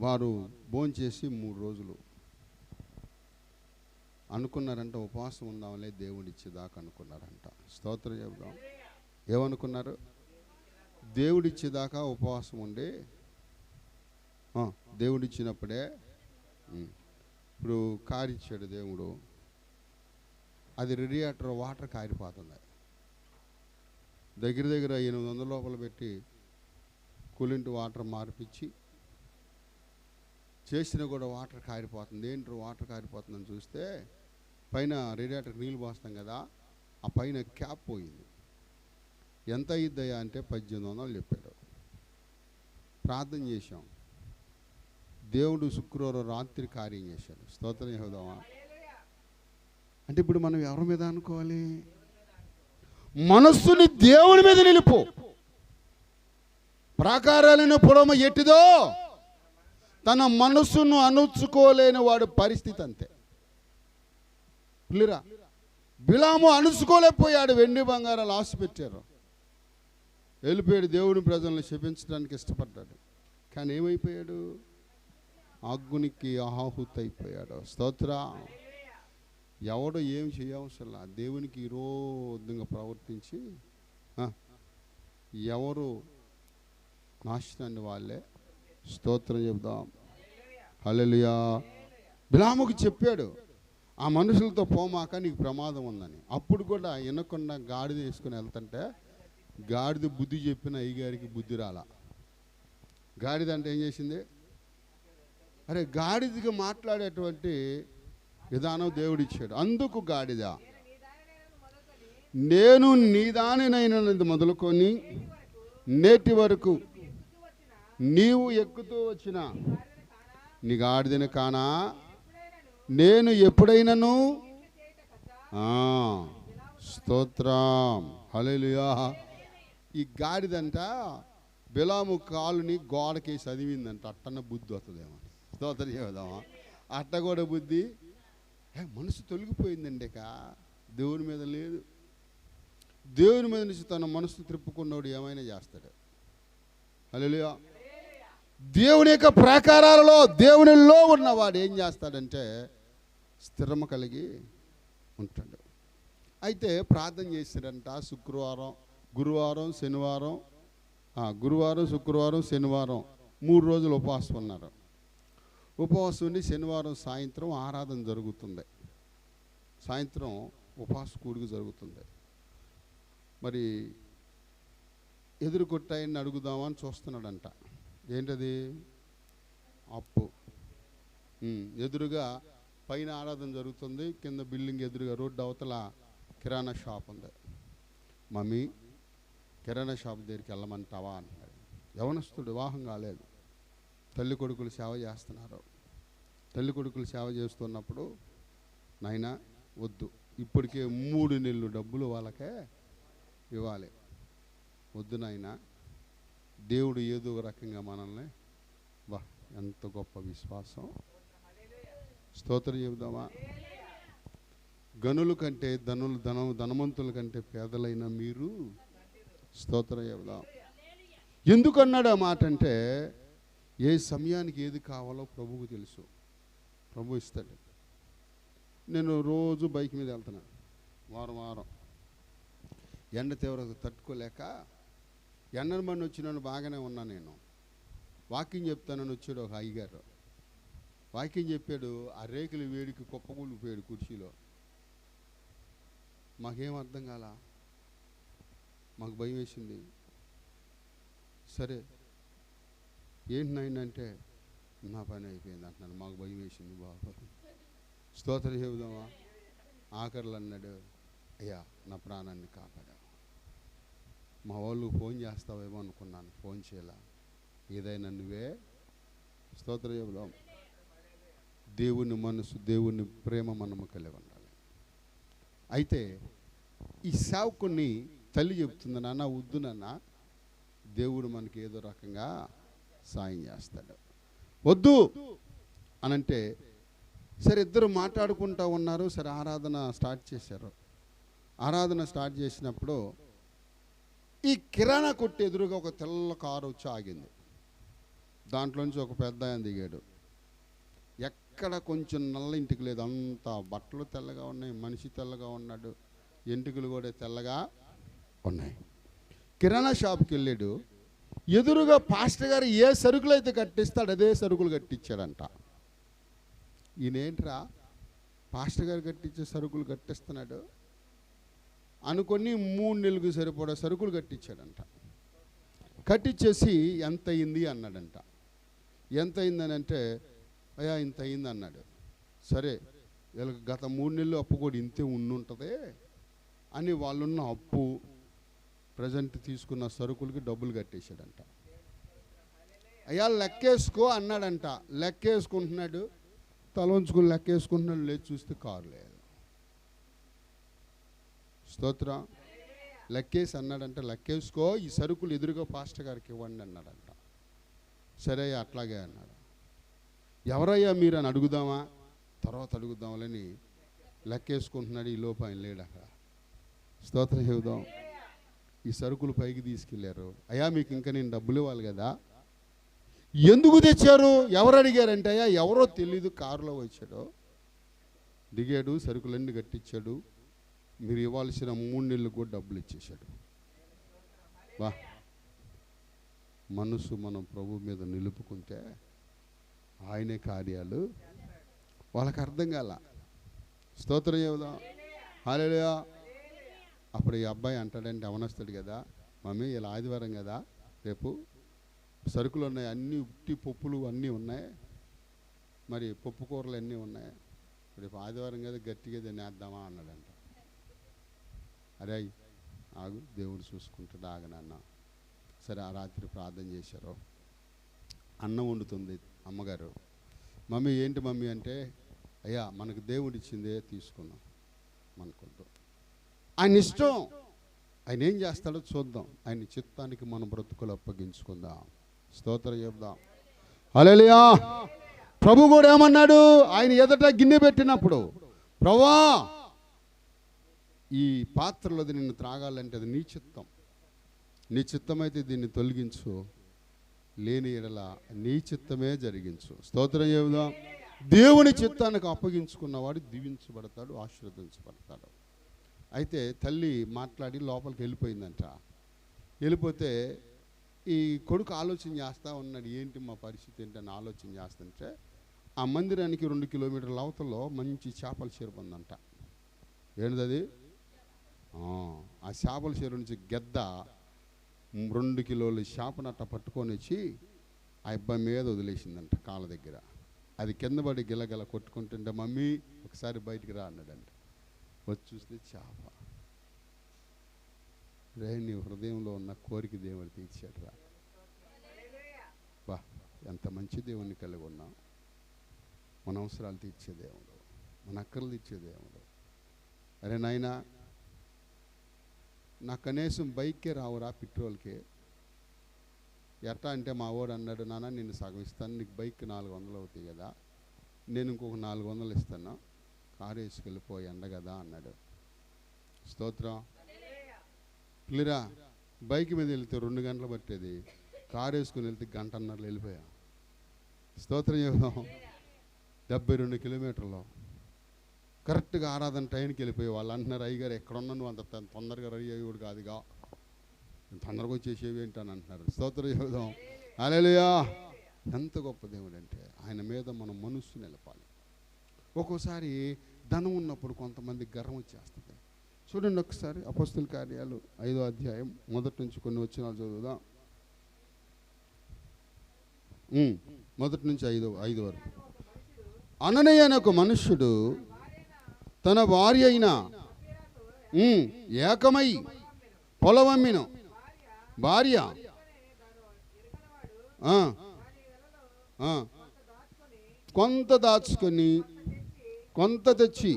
వారు భోంచేసి 3 రోజులు అనుకున్నారంట, ఉపవాసం ఉందామలే దేవుడిచ్చేదాకా అనుకున్నారంట. స్తోత్రం చెబుదాం. ఏమనుకున్నారు? దేవుడిచ్చేదాకా ఉపవాసం ఉండి దేవుడిచ్చినప్పుడే ఇప్పుడు కారిచ్చాడు దేవుడు, అది రేడియేటర్ వాటర్ కారిపోతుంది. దగ్గర 800 లోపల పెట్టి కూలింగ్ వాటర్ మార్పించి చేసినా కూడా వాటర్ కారిపోతుంది. ఏంటో వాటర్ కారిపోతుందని చూస్తే పైన రేడియేటర్కి నీళ్ళు పోస్తాం కదా, ఆ పైన క్యాప్ పోయింది. ఎంత అయ్యిద్దయ్యా అంటే 1800 చెప్పాడు. ప్రార్థన చేశాం, దేవుడు శుక్రవారం రాత్రి కార్యం చేశాడు. స్తోత్రం చెబుదామా? అంటే ఇప్పుడు మనం ఎవరి మీద అనుకోవాలి? మనస్సుని దేవుని మీద నిలుపు. ప్రాకారాలైన పొడమ ఎట్టిదో తన మనస్సును అణుచుకోలేని వాడు పరిస్థితి అంతే. పిల్లరా, బిలాము అణుచుకోలేకపోయాడు. వెండి బంగారాలు ఆశ పెట్టారు, వెళ్ళిపోయాడు. దేవుని ప్రజలను శపించడానికి ఇష్టపడ్డాడు. కానీ ఏమైపోయాడు? అగ్నికి ఆహుతి అయిపోయాడు. స్తోత్ర. ఎవడో ఏం చేయవసరం, దేవునికి విరోధంగా ప్రవర్తించి ఎవరు నాశనాన్ని వాళ్ళే. స్తోత్రం చెబుదాం. హల్లెలూయా. బిలాముకు చెప్పాడు, ఆ మనుషులతో పోమాక నీకు ప్రమాదం ఉందని. అప్పుడు కూడా వినకుండా గాడిద వేసుకుని వెళ్తుంటే గాడిద బుద్ధి చెప్పిన అయ్యగారికి బుద్ధి రాలా. గాడిద అంటే ఏం చేసింది? అరే, గాడిదగా మాట్లాడేటువంటి విధానం దేవుడిచ్చాడు. అందుకు గాడిద, నేను నీదానినైనది మొదలుకొని నేటి వరకు నీవు ఎక్కుతూ వచ్చిన నీ గాడిదని కానా నేను ఎప్పుడైనాను. స్తోత్రం. హల్లెలూయా. ఈ గాడిదంట బిలాము కాలుని గోడకేసి చదివిందంట. అట్టన్న బుద్ధి వస్తుందేమో. స్తోత్రం చేద్దామా. అట్ట కూడా బుద్ధి మనసు తొలగిపోయిందండి. దేవుని మీద లేదు. దేవుని మీద నుంచి తన మనసు త్రిప్పుకున్నవాడు ఏమైనా చేస్తాడు. హల్లెలూయా. దేవుని యొక్క ప్రాకారాలలో దేవునిలో ఉన్నవాడు ఏం చేస్తాడంటే స్థిరమ కలిగి ఉంటాడు. అయితే ప్రార్థన చేశారంట. గురువారం శుక్రవారం శనివారం 3 రోజులు ఉపవాసం ఉన్నారు. ఉపవాసం ఉండి శనివారం సాయంత్రం ఆరాధన జరుగుతుంది. సాయంత్రం ఉపవాస కూడిక జరుగుతుంది. మరి ఎదురు కొట్టాయని అడుగుదామని చూస్తున్నాడంట. ఏంటది? అప్పు. ఎదురుగా పైన ఆరాధన జరుగుతుంది, కింద బిల్డింగ్ ఎదురుగా రోడ్డు అవతల కిరాణా షాప్ ఉంది. మమ్మీ, కిరాణా షాప్ దగ్గరికి వెళ్ళమంటావా అంటున్నాడు. యవనస్తుడు, వివాహం కాలేదు. తల్లి కొడుకులు సేవ చేస్తున్నారు. తల్లి కొడుకులు సేవ చేస్తున్నప్పుడు, నాయనా వద్దు, ఇప్పటికే 3 నెలలు డబ్బులు వాళ్ళకే ఇవ్వాలి, వద్దు నాయనా, దేవుడు ఏదో రకంగా మనల్ని. వా, ఎంత గొప్ప విశ్వాసం. స్తోత్రం చెబుదామా. గనుల కంటే ధనవంతుల కంటే పేదలైన మీరు. స్తోత్రం చెబుదాం. ఎందుకన్నాడు ఆ మాట అంటే, ఏ సమయానికి ఏది కావాలో ప్రభువుకు తెలుసు. ప్రభు ఇస్తాడు. నేను రోజు బైక్ మీద వెళ్తున్నాను. వారం ఎండ తీవ్రత తట్టుకోలేక ఎండను బండి వచ్చినాను, బాగానే ఉన్నా. నేను వాకింగ్ చెప్తానని వచ్చాడు ఒక అయ్యగారు. వాకింగ్ చెప్పాడు. ఆ రేకుల వేడికి కుప్పకూలిపోయాడు కుర్చీలో. మాకేం అర్థం కాలా, మాకు భయం వేసింది. సరే ఏంటి నాయన అంటే, నా పని అయిపోయింది అంటున్నాను. మాకు భయం వేసింది బాబు. స్తోత్రం చెబుదామా. ఆఖరులు అన్నాడు, అయ్యా నా ప్రాణాన్ని కాపాడా. మా వాళ్ళు ఫోన్ చేస్తావేమో అనుకున్నాను, ఫోన్ చేయాల. ఏదైనా నువ్వే. స్తోత్రం చెబుదాం. దేవుని మనసు, దేవుని ప్రేమ మనము కలిగి ఉండాలి. అయితే ఈ సేవకుని తల్లి చెప్తుంది, నాన్న వద్దు నాన్న, దేవుడు మనకి ఏదో రకంగా సాయం చేస్తాడు, వద్దు అనంటే. సరే ఇద్దరు మాట్లాడుకుంటూ ఉన్నారు. సరే ఆరాధన స్టార్ట్ చేశారు. ఆరాధన స్టార్ట్ చేసినప్పుడు ఈ కిరాణా కొట్టు ఎదురుగా ఒక తెల్ల కారు వచ్చి ఆగింది. దాంట్లోంచి ఒక పెద్ద ఆయన దిగాడు. ఎక్కడ కొంచెం నల్ల ఇంటికి లేదు, అంతా బట్టలు తెల్లగా ఉన్నాయి, మనిషి తెల్లగా ఉన్నాడు, ఎంటికలు కూడా తెల్లగా ఉన్నాయి. కిరాణా షాప్కి వెళ్ళాడు. ఎదురుగా పాస్టర్ గారు ఏ సరుకులు అయితే కట్టిస్తాడు అదే సరుకులు కట్టించాడంట. ఈయనేంట్రా పాస్టర్ గారు కట్టించే సరుకులు కట్టిస్తున్నాడు అనుకొని 3 నెలలకు సరిపడా సరుకులు కట్టించాడంట. కట్టించేసి ఎంత అయింది అన్నాడంట. ఎంత అయిందని అంటే, అయ్యా ఇంత అయింది అన్నాడు. సరే వీళ్ళకి గత 3 నెలలు అప్పు కూడా ఇంతే ఉండుంటుంది అని వాళ్ళున్న అప్పు ప్రజెంట్ తీసుకున్న సరుకులకి డబ్బులు కట్టేశాడంట. అయ్యా లెక్కేసుకో స్తోత్రం. లెక్కేసి అన్నాడంటే, లెక్కేసుకో, ఈ సరుకులు ఎదురుగా పాస్టర్ గారికి ఇవ్వండి అన్నాడంట. సరే అట్లాగే అన్నాడు. ఎవరయ్యా మీరు అని అడుగుదామా, తర్వాత అడుగుదామని లెక్కేసుకుంటున్నాడు. ఈ లోపు ఆయన లేడు అక్కడ. స్తోత్రం చెబుదాం. ఈ సరుకులు పైకి తీసుకెళ్లారు. అయ్యా మీకు ఇంకా నేను డబ్బులు ఇవ్వాలి కదా, ఎందుకు తెచ్చారు, ఎవరు అడిగారంటే, అయ్యా ఎవరో తెలీదు, కారులో వచ్చాడు, దిగాడు, సరుకులన్నీ కట్టించాడు, మీరు ఇవ్వాల్సిన 3 నెలలు కూడా డబ్బులు ఇచ్చేశాడు. వా, మనసు మనం ప్రభు మీద నిలుపుకుంటే ఆయనే కార్యాలు వాళ్ళకి అర్థం కాల. స్తోత్రం చెబుదాం. హల్లెలూయా. అప్పుడు ఈ అబ్బాయి అంటాడంటే, అవనస్తాడు కదా, మమ్మీ ఇలా ఆదివారం కదా, రేపు సరుకులు ఉన్నాయి, అన్నీ ఉట్టి పప్పులు అన్నీ ఉన్నాయి, మరి పప్పు కూరలు అన్నీ ఉన్నాయి, రేపు ఆదివారం కదా గట్టిగా తినేద్దామా అన్నాడంట. అరే ఆగు, దేవుడు చూసుకుంటాడు, ఆగనన్న. సరే ఆ రాత్రి ప్రార్థన చేశారు. అన్నం వండుతుంది అమ్మగారు. మమ్మీ ఏంటి మమ్మీ అంటే, అయ్యా మనకు దేవుడు ఇచ్చిందే తీసుకుందాం, మనకొద్దు, ఆయన ఇష్టం, ఆయన ఏం చేస్తాడో చూద్దాం, ఆయన చిత్తానికి మన బ్రతుకులు అప్పగించుకుందాం. స్తోత్రం చెప్దాం. హల్లెలూయా. ప్రభు కూడా ఏమన్నాడు, ఆయన ఎదుట గిన్నె పెట్టినప్పుడు, ప్రభువా ఈ పాత్రలోది నిన్ను త్రాగాలంటే అది నీ చిత్తం, నీ చిత్తమైతే దీన్ని తొలగించు, లేని ఎడల నీ చిత్తమే జరిగించు. స్తోత్రం చెబుదాం. దేవుని చిత్తానికి అప్పగించుకున్నవాడు దీవించబడతాడు, ఆశీర్వదించబడతాడు. అయితే తల్లి మాట్లాడి లోపలికి వెళ్ళిపోయిందంట. వెళ్ళిపోతే ఈ కొడుకు ఆలోచన చేస్తూ ఉన్నాడు, ఏంటి మా పరిస్థితి ఏంటని ఆలోచన చేస్తుంటే, ఆ మందిరానికి 2 కిలోమీటర్ల అవతల్లో మంచి చేపల చెరువు ఉందంట. ఏంటిది? ఆ చేపల చెరువు నుంచి గెద్ద 2 కిలోల చేపనట్ట పట్టుకొని వచ్చి ఆ అబ్బాయి మీద వదిలేసిందంట, కాళ్ళ దగ్గర. అది కింద పడి గిలగిల కొట్టుకుంటుంటే, మమ్మీ ఒకసారి బయటికి రా అన్నాడంట. వచ్చి చూస్తే చేప. రే నీ హృదయంలో ఉన్న కోరిక దేవుడు తీర్చాడు రా. బా, ఎంత మంచి దేవుణ్ణి కలిగి ఉన్నాం. మన అవసరాలు తీర్చే దేవుడు, మన అక్కర్లు తీర్చే దేవుడు. అరే నాయనా, నా కనీసం బైకే రావురా పెట్రోల్కి. ఎట్టా అంటే మా వాడు అన్నాడు, నాన్న నేను సగం ఇస్తాను, నీకు బైక్ 400 అవుతాయి కదా, నేను ఇంకొక 400 ఇస్తాను, కారు వేసుకెళ్ళిపోయి ఎండ కదా అన్నాడు. స్తోత్రం. క్లియరా. బైక్ మీద వెళ్తే 2 గంటలు పట్టేది, కారు వేసుకుని వెళ్తే 1.5 గంటలు వెళ్ళిపోయా. స్తోత్రం చెబుదాం. 72 కిలోమీటర్లు కరెక్ట్గా ఆరాధన టైంకి వెళ్ళిపోయి వాళ్ళు అంటున్నారు, అయ్యగారు ఎక్కడున్నా నువ్వు అంత తొందరగా రెడీ అయ్యేవాడు కాదుగా, తొందరగా వచ్చేసేవి ఏంటని అంటున్నారు. స్తోత్రం చెబుదాం. హల్లెలూయా. ఎంత గొప్ప దేవుడు అంటే, ఆయన మీద మనం మనస్సు నిలపాలి. ఒక్కోసారి ధనం ఉన్నప్పుడు కొంతమంది గర్వం వచ్చేస్తుంది. చూడండి ఒకసారి అపొస్తలుల కార్యాలు 5వ అధ్యాయం మొదటి నుంచి కొన్ని వచనాలు చదువుదాం. మొదటి నుంచి 5 వరకు. అననీయ అనే ఒక మనుష్యుడు తన భార్య అయిన ఏకమై పొలవమ్మిన భార్య కొంత దాచుకొని కొంత తెచ్చి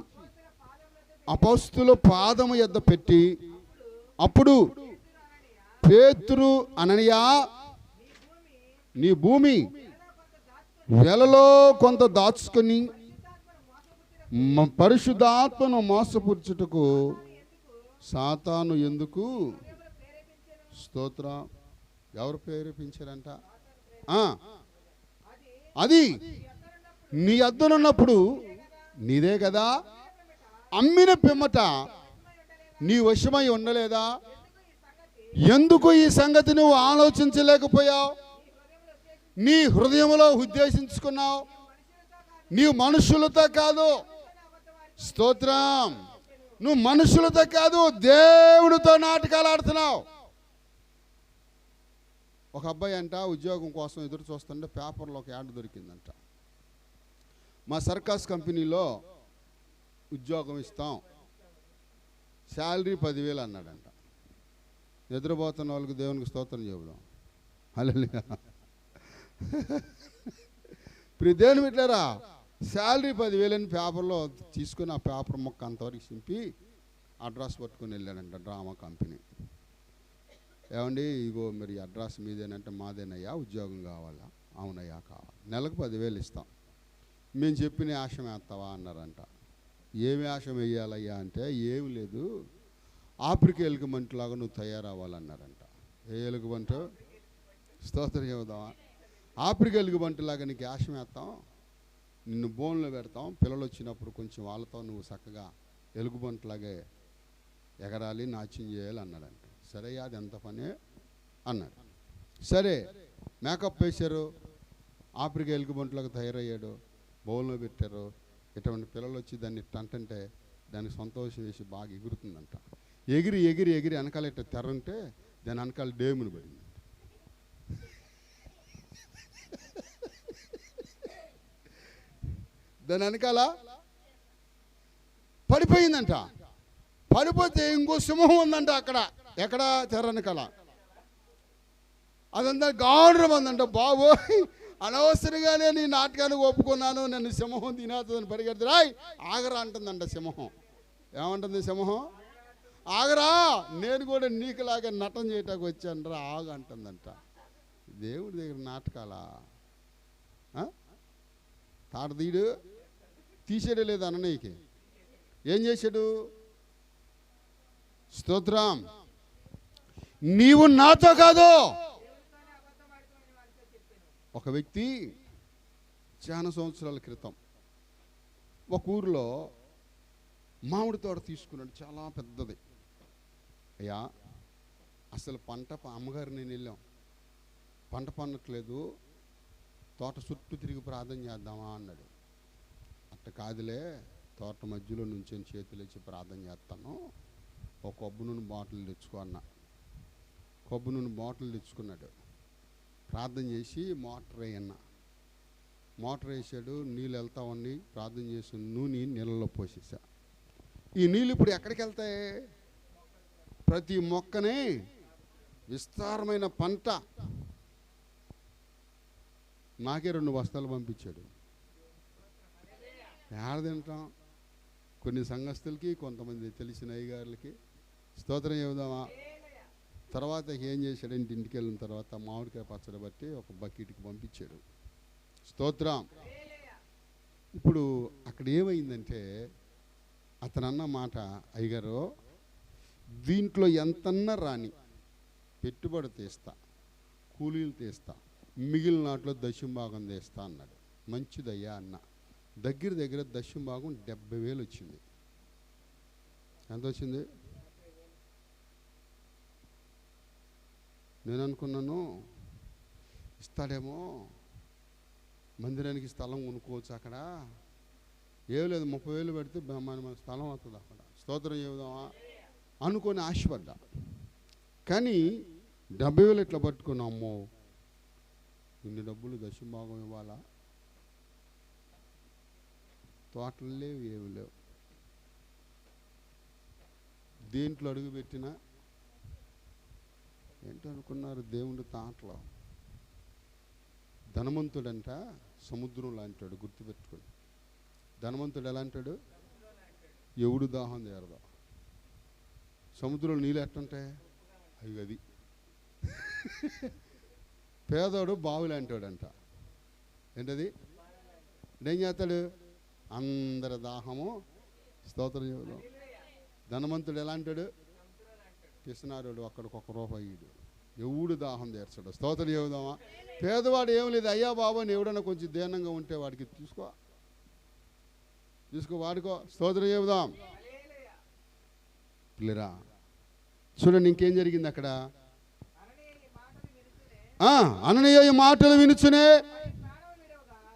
అపొస్తలుల పాదము యొద్ద పెట్టి, అప్పుడు పేతురు, అననీయా నీ భూమి వెలలో కొంత దాచుకొని పరిశుద్ధాత్మను మోసపుచ్చుటకు సాతాను ఎందుకు? స్తోత్రం. ఎవరు ప్రేరేపించారంట? అది నీ అద్దనున్నప్పుడు నీదే కదా, అమ్మిన పిమ్మట నీ వశమై ఉండలేదా? ఎందుకు ఈ సంగతి నువ్వు ఆలోచించలేకపోయావు? నీ హృదయంలో ఉద్దేశించుకున్నావు. నీవు మనుషులతో కాదు, స్తోత్రం, నువ్వు మనుషులతో కాదు దేవుడితో నాటకాలు ఆడుతున్నావు. ఒక అబ్బాయి అంట ఉద్యోగం కోసం ఎదురు చూస్తుంటే పేపర్లో ఒక యాడ్ దొరికిందంట, మా సర్కాస్ కంపెనీలో ఉద్యోగం ఇస్తాం, శాలరీ 10,000 అన్నాడంట. నిద్రపోతున్న వాళ్ళకి దేవునికి స్తోత్రం చెబుదాం. హల్లెలూయా. ఇప్పుడు దేవుని బిడ్డలారా, శాలరీ 10,000 అని పేపర్లో తీసుకుని ఆ పేపర్ మొక్క అంతవరకు చింపి అడ్రస్ పట్టుకొని వెళ్ళాడంట డ్రామా కంపెనీ. ఏమండి ఇగో మరి అడ్రస్ మీదేనంటే మాదేనయ్యా, ఉద్యోగం కావాలా? అవునయ్యా కావాలి, నెలకు 10,000 ఇస్తాం, మేము చెప్పిన ఆశం వేస్తావా అన్నారంట. ఏమి ఆశం వేయాలయ్యా అంటే ఏమి లేదు, ఆఫ్రికా ఎలుగుబంటిలాగా నువ్వు తయారవ్వాలన్నారంట. ఏ ఎలుగుబంటు? స్తోత్రం చెబుదామా? ఆఫ్రికా ఎలుగుబంటిలాగా నీకు ఆశం వేస్తాం, నిన్ను బోన్లో పెడతాం, పిల్లలు వచ్చినప్పుడు కొంచెం వాళ్ళతో నువ్వు చక్కగా ఎలుగుబంటిలాగే ఎగరాలి, నాట్యం చేయాలి అన్నాడంట. సరే అది ఎంత పని అన్నాడు. సరే మేకప్ వేశారు, ఆఫ్రికా ఎలుగుబంటిలాగా తయారయ్యాడు, బౌల్లో పెట్టారు. ఇటువంటి పిల్లలు వచ్చి దాన్ని అంటే దానికి సంతోషం వేసి బాగా ఎగురుతుందంట. ఎగిరి ఎగిరి ఎగిరి వెనకాల ఇట్ట తెర ఉంటే దాని వెనకాల డేముని పడింది. దాని వెనకాల పడిపోయిందంట. పడిపోతే ఇంకో సింహం ఉందంట అక్కడ. ఎక్కడ? తెర వెనకాల. అదంతా గాండ్రం ఉందంట. బాబోయ్, అనవసరంగానే నీ నాటకానికి ఒప్పుకున్నాను, నన్ను సింహం తినేస్తుందని పరిగెడితే రాయ్ ఆగరా అంటుందంట సింహం. ఏమంటుంది సింహం? ఆగరా, నేను కూడా నీకులాగా నటన చేయటానికి వచ్చాను రా ఆగ అంటుందంట. దేవుడి దగ్గర నాటకాలా? తాడదీడు తీసేడే లేదు అన్నయ్యకి. ఏం చేశాడు? స్తోత్రం, నీవు నాతో కాదు. ఒక వ్యక్తి చాలా సంవత్సరాల క్రితం ఒక ఊరిలో మామిడి తోట తీసుకున్నాడు, చాలా పెద్దది. అయ్యా అసలు పంట అమ్మగారు నేను వెళ్ళాం, పంట పండట్లేదు, తోట చుట్టూ తిరిగి ప్రార్థన చేద్దామా అన్నాడు. అట్ట కాదులే, తోట మధ్యలో నుంచి చేతులు ఇచ్చి ప్రార్థన చేస్తాను, ఒక కొబ్బరి నూనె బాటిల్ తెచ్చుకో అన్న. కొబ్బరి నూనె బాటిల్ తెచ్చుకున్నాడు, ప్రార్థన చేసి మోటార్ వేయన్న. మోటార్ వేసాడు, నీళ్ళు వెళ్తా ఉండి ప్రార్థన చేసి నూనె నీళ్ళలో పోసేసా. ఈ నీళ్ళు ఇప్పుడు ఎక్కడికి వెళ్తాయి? ప్రతి మొక్కనే విస్తారమైన పంట. నాకే 2 బస్తాలు పంపించాడు. ఏడ తింటాం? కొన్ని సంఘస్థులకి, కొంతమంది తెలిసిన అయ్యగారులకి. స్తోత్రం చెబుదామా? తర్వాత ఏం చేశాడంటే ఇంటికి వెళ్ళిన తర్వాత మామిడికాయ పచ్చడి బట్టి ఒక బకెట్కి పంపించాడు. స్తోత్రం. ఇప్పుడు అక్కడ ఏమైందంటే అతను అన్న మాట, అయ్యగారు దీంట్లో ఎంతన్నా రాని, పెట్టుబడి తీస్తా, కూలీలు తీస్తా, మిగిలిన నాట్లో దశంభాగం తీస్తా అన్నాడు. మంచిదయ్యా అన్న. దగ్గర దగ్గర దశంభాగం 70,000 వచ్చింది. ఎంత వచ్చింది? నేను అనుకున్నాను ఇస్తాడేమో, మందిరానికి స్థలం కొనుక్కోవచ్చు అక్కడ, ఏం లేదు 30,000 పెడితే మన స్థలం అవుతుంది అక్కడ. స్తోత్రం చెబుదామా అనుకొని ఆశపడ్డా. కానీ 70,000 ఇట్లా పట్టుకున్నా, అమ్మో ఇన్ని డబ్బులు దశంభాగం ఇవ్వాలా? తోటలు లేవు, ఏమి లేవు. దేంట్లో అడుగు పెట్టినా ఏంటనుకున్నారు? దేవుడి తాటలో. ధనవంతుడంట సముద్రం లాంటాడు, గుర్తుపెట్టుకోండి. ధనవంతుడు ఎలా అంటాడు? ఎవడు దాహం తీరదా. సముద్రంలో నీళ్ళు ఎట్టుంటాయి? అది. పేదోడు బావులు అంటాడంట. ఏంటది? ఏం చేస్తాడు? అందరి దాహము. స్తోత్రం చెబుదాం. ధనవంతుడు ఎలా అంటాడు? పిసినారుడు అక్కడికొక రూపాయిడు, ఎవడు దాహం తీర్చాడు. స్తోత్రం చెబుదామా? పేదవాడు ఏం లేదు, అయ్యా బాబా ఎవడన్నా కొంచెం దీనంగా ఉంటే వాడికి తీసుకో వాడుకో. స్తోత్రం చెబుదాం. పిల్లరా చూడండి ఇంకేం జరిగింది అక్కడ. అననీయ ఈ మాటలు వినుచునే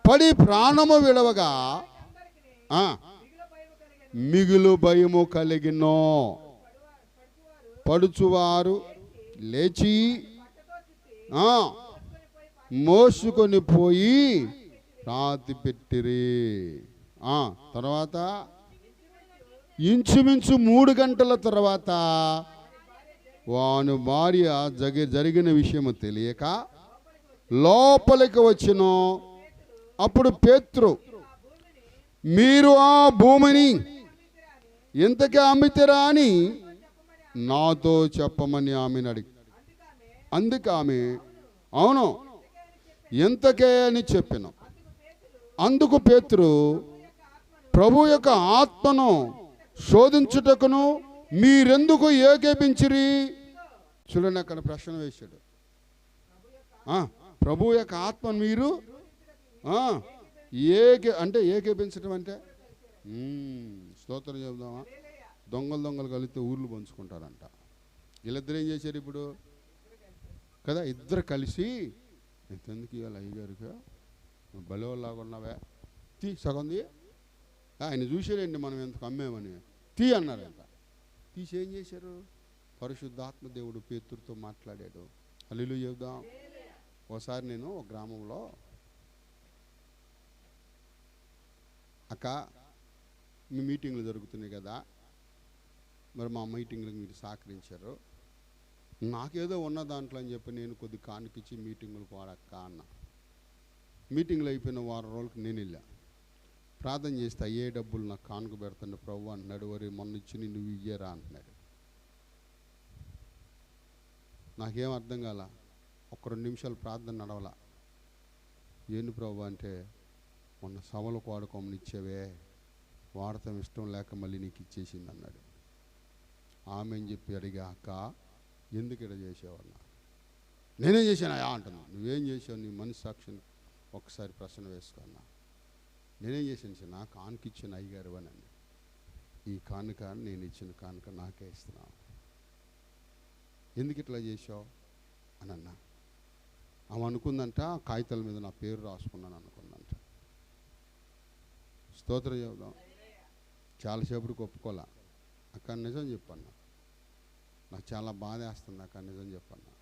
పడి ప్రాణము విడవగా మిగులు భయము కలిగినో. పడుచువారు లేచి మోసుకొని పోయి రాతి పెట్టిరి. తర్వాత ఇంచుమించు 3 గంటల తర్వాత వాని భార్య జరిగిన విషయము తెలియక లోపలికి వచ్చెను. అప్పుడు పేతురు, మీరు ఆ భూమిని ఎంతకే అమ్మితేరా అని నాతో చెప్పమని ఆమెను అడిగి, అందుకు ఆమె అవును ఎంతకే అని చెప్పాను. అందుకు పేతురు, ప్రభు యొక్క ఆత్మను శోధించుటకును మీరెందుకు ఏకేపించిరి? చూడండి, అక్కడ ప్రశ్న వేశాడు. ప్రభు యొక్క ఆత్మను మీరు అంటే ఏకేపించడం అంటే స్తోత్రం చెబుదామా, దొంగలు కలిస్తే ఊర్లు పంచుకుంటారంట. వీళ్ళిద్దరు ఏం చేశారు ఇప్పుడు కదా, ఇద్దరు కలిసి ఎంతెందుకు ఇవాళ అయ్యగారికి బలవల్లాగా ఉన్నావే, తీ సగంది, ఆయన చూసారండి మనం ఎందుకు అమ్మేమని, తీ అన్నారంట. తీసి ఏం చేశారు? పరిశుద్ధాత్మ దేవుడు పేతురుతో మాట్లాడాడు. హల్లెలూయా చెబుదాం. ఒకసారి నేను ఒక గ్రామంలో, అక్క మీ మీటింగ్లు జరుగుతున్నాయి కదా, మరి మా మీటింగ్లకు మీరు సహకరించారు, నాకేదో ఉన్న దాంట్లో అని చెప్పి నేను కొద్ది కానుకిచ్చి మీటింగులకు వాడక్క అన్న. మీటింగ్లు అయిపోయిన వారం రోజులకు నేను వెళ్ళా, ప్రార్థన చేస్తే అయ్యే డబ్బులు నాకు కానుక పెడతాను ప్రభు అన్నాడు. వరి మొన్న ఇచ్చి నువ్వు ఇయ్యరా అంటున్నాడు. నాకేం అర్థం కాల. ఒక 2 నిమిషాలు ప్రార్థన నడవలా. ఏంటి ప్రభు అంటే, మొన్న సభలకు వాడుకోమని ఇచ్చేవే, వాడతాం ఇష్టం లేక మళ్ళీ నీకు ఇచ్చేసింది అన్నాడు. ఆమె అని చెప్పి అడిగా, అక్క ఎందుకు ఇక్కడ చేసేవన్నా? నేనేం చేశానయా అంటున్నా. నువ్వేం చేసావు? నీ మనసు సాక్షిని ఒకసారి ప్రశ్న వేసుకున్నా. నేనేం చేశాను సార్? నా కానుక ఇచ్చిన అయ్యగారు అని. ఈ కానుక నేను ఇచ్చిన కానుక నాకే ఇస్తున్నావు, ఎందుకు ఇట్లా చేసావు అని అన్నా. ఆమె అనుకుందంట, కాగితాల మీద నా పేరు రాసుకున్నాను అనుకుందంట. స్తోత్రం చెబుదాం. చాలాసేపటికి ఒప్పుకోలే. అక్క నిజం చెప్పన్నా, నాకు చాలా బాధ వేస్తుంది అక్క, నిజం చెప్పన్నా.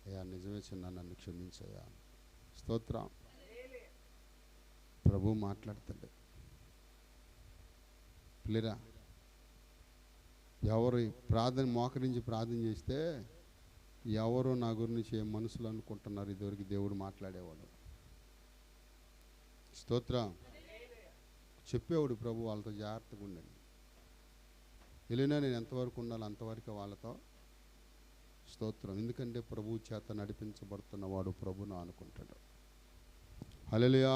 అయ్యా నిజమే చిన్న, నన్ను క్షమించయ్యా. స్తోత్రం. ప్రభు మాట్లాడతాడు. పిల్లరా, ఎవరు ప్రార్థన మోకరించి ప్రార్థన చేస్తే ఎవరు నా గురించి ఏం మనసులు అనుకుంటున్నారు, ఇదివరకు దేవుడు మాట్లాడేవాడు. స్తోత్రం. చెప్పేవాడు ప్రభు, వాళ్ళతో జాగ్రత్తగా ఉండండి. వెళ్ళినా నేను ఎంతవరకు ఉండాలి అంతవరకు వాళ్ళతో. స్తోత్రం. ఎందుకంటే ప్రభు చేత నడిపించబడుతున్నవాడు ప్రభును అనుకుంటాడు. హల్లెలూయా.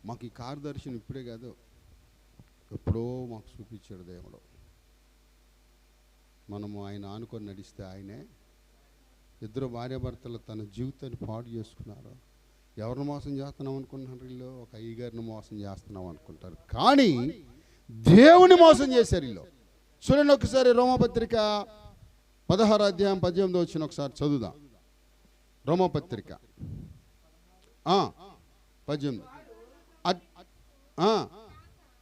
మాకు ఈ కార్యదర్శనం ఇప్పుడే కాదు, ఎప్పుడో మాకు చూపించాడు దేవుడు. మనము ఆయన ఆనుకొని నడిస్తే ఆయనే. ఇద్దరు భార్యాభర్తలు తన జీవితాన్ని పాడు చేసుకున్నారు. ఎవరిని మోసం చేస్తున్నాం అనుకుంటున్నారు వీళ్ళు? ఒక అయ్యగారిని మోసం చేస్తున్నాం అనుకుంటారు, కానీ దేవుని మోసం చేశారు వీళ్ళు. చూడండి ఒకసారి రోమపత్రిక 16వ అధ్యాయం 18వ వచనం ఒకసారి చదువుదాం. రోమపత్రిక 18.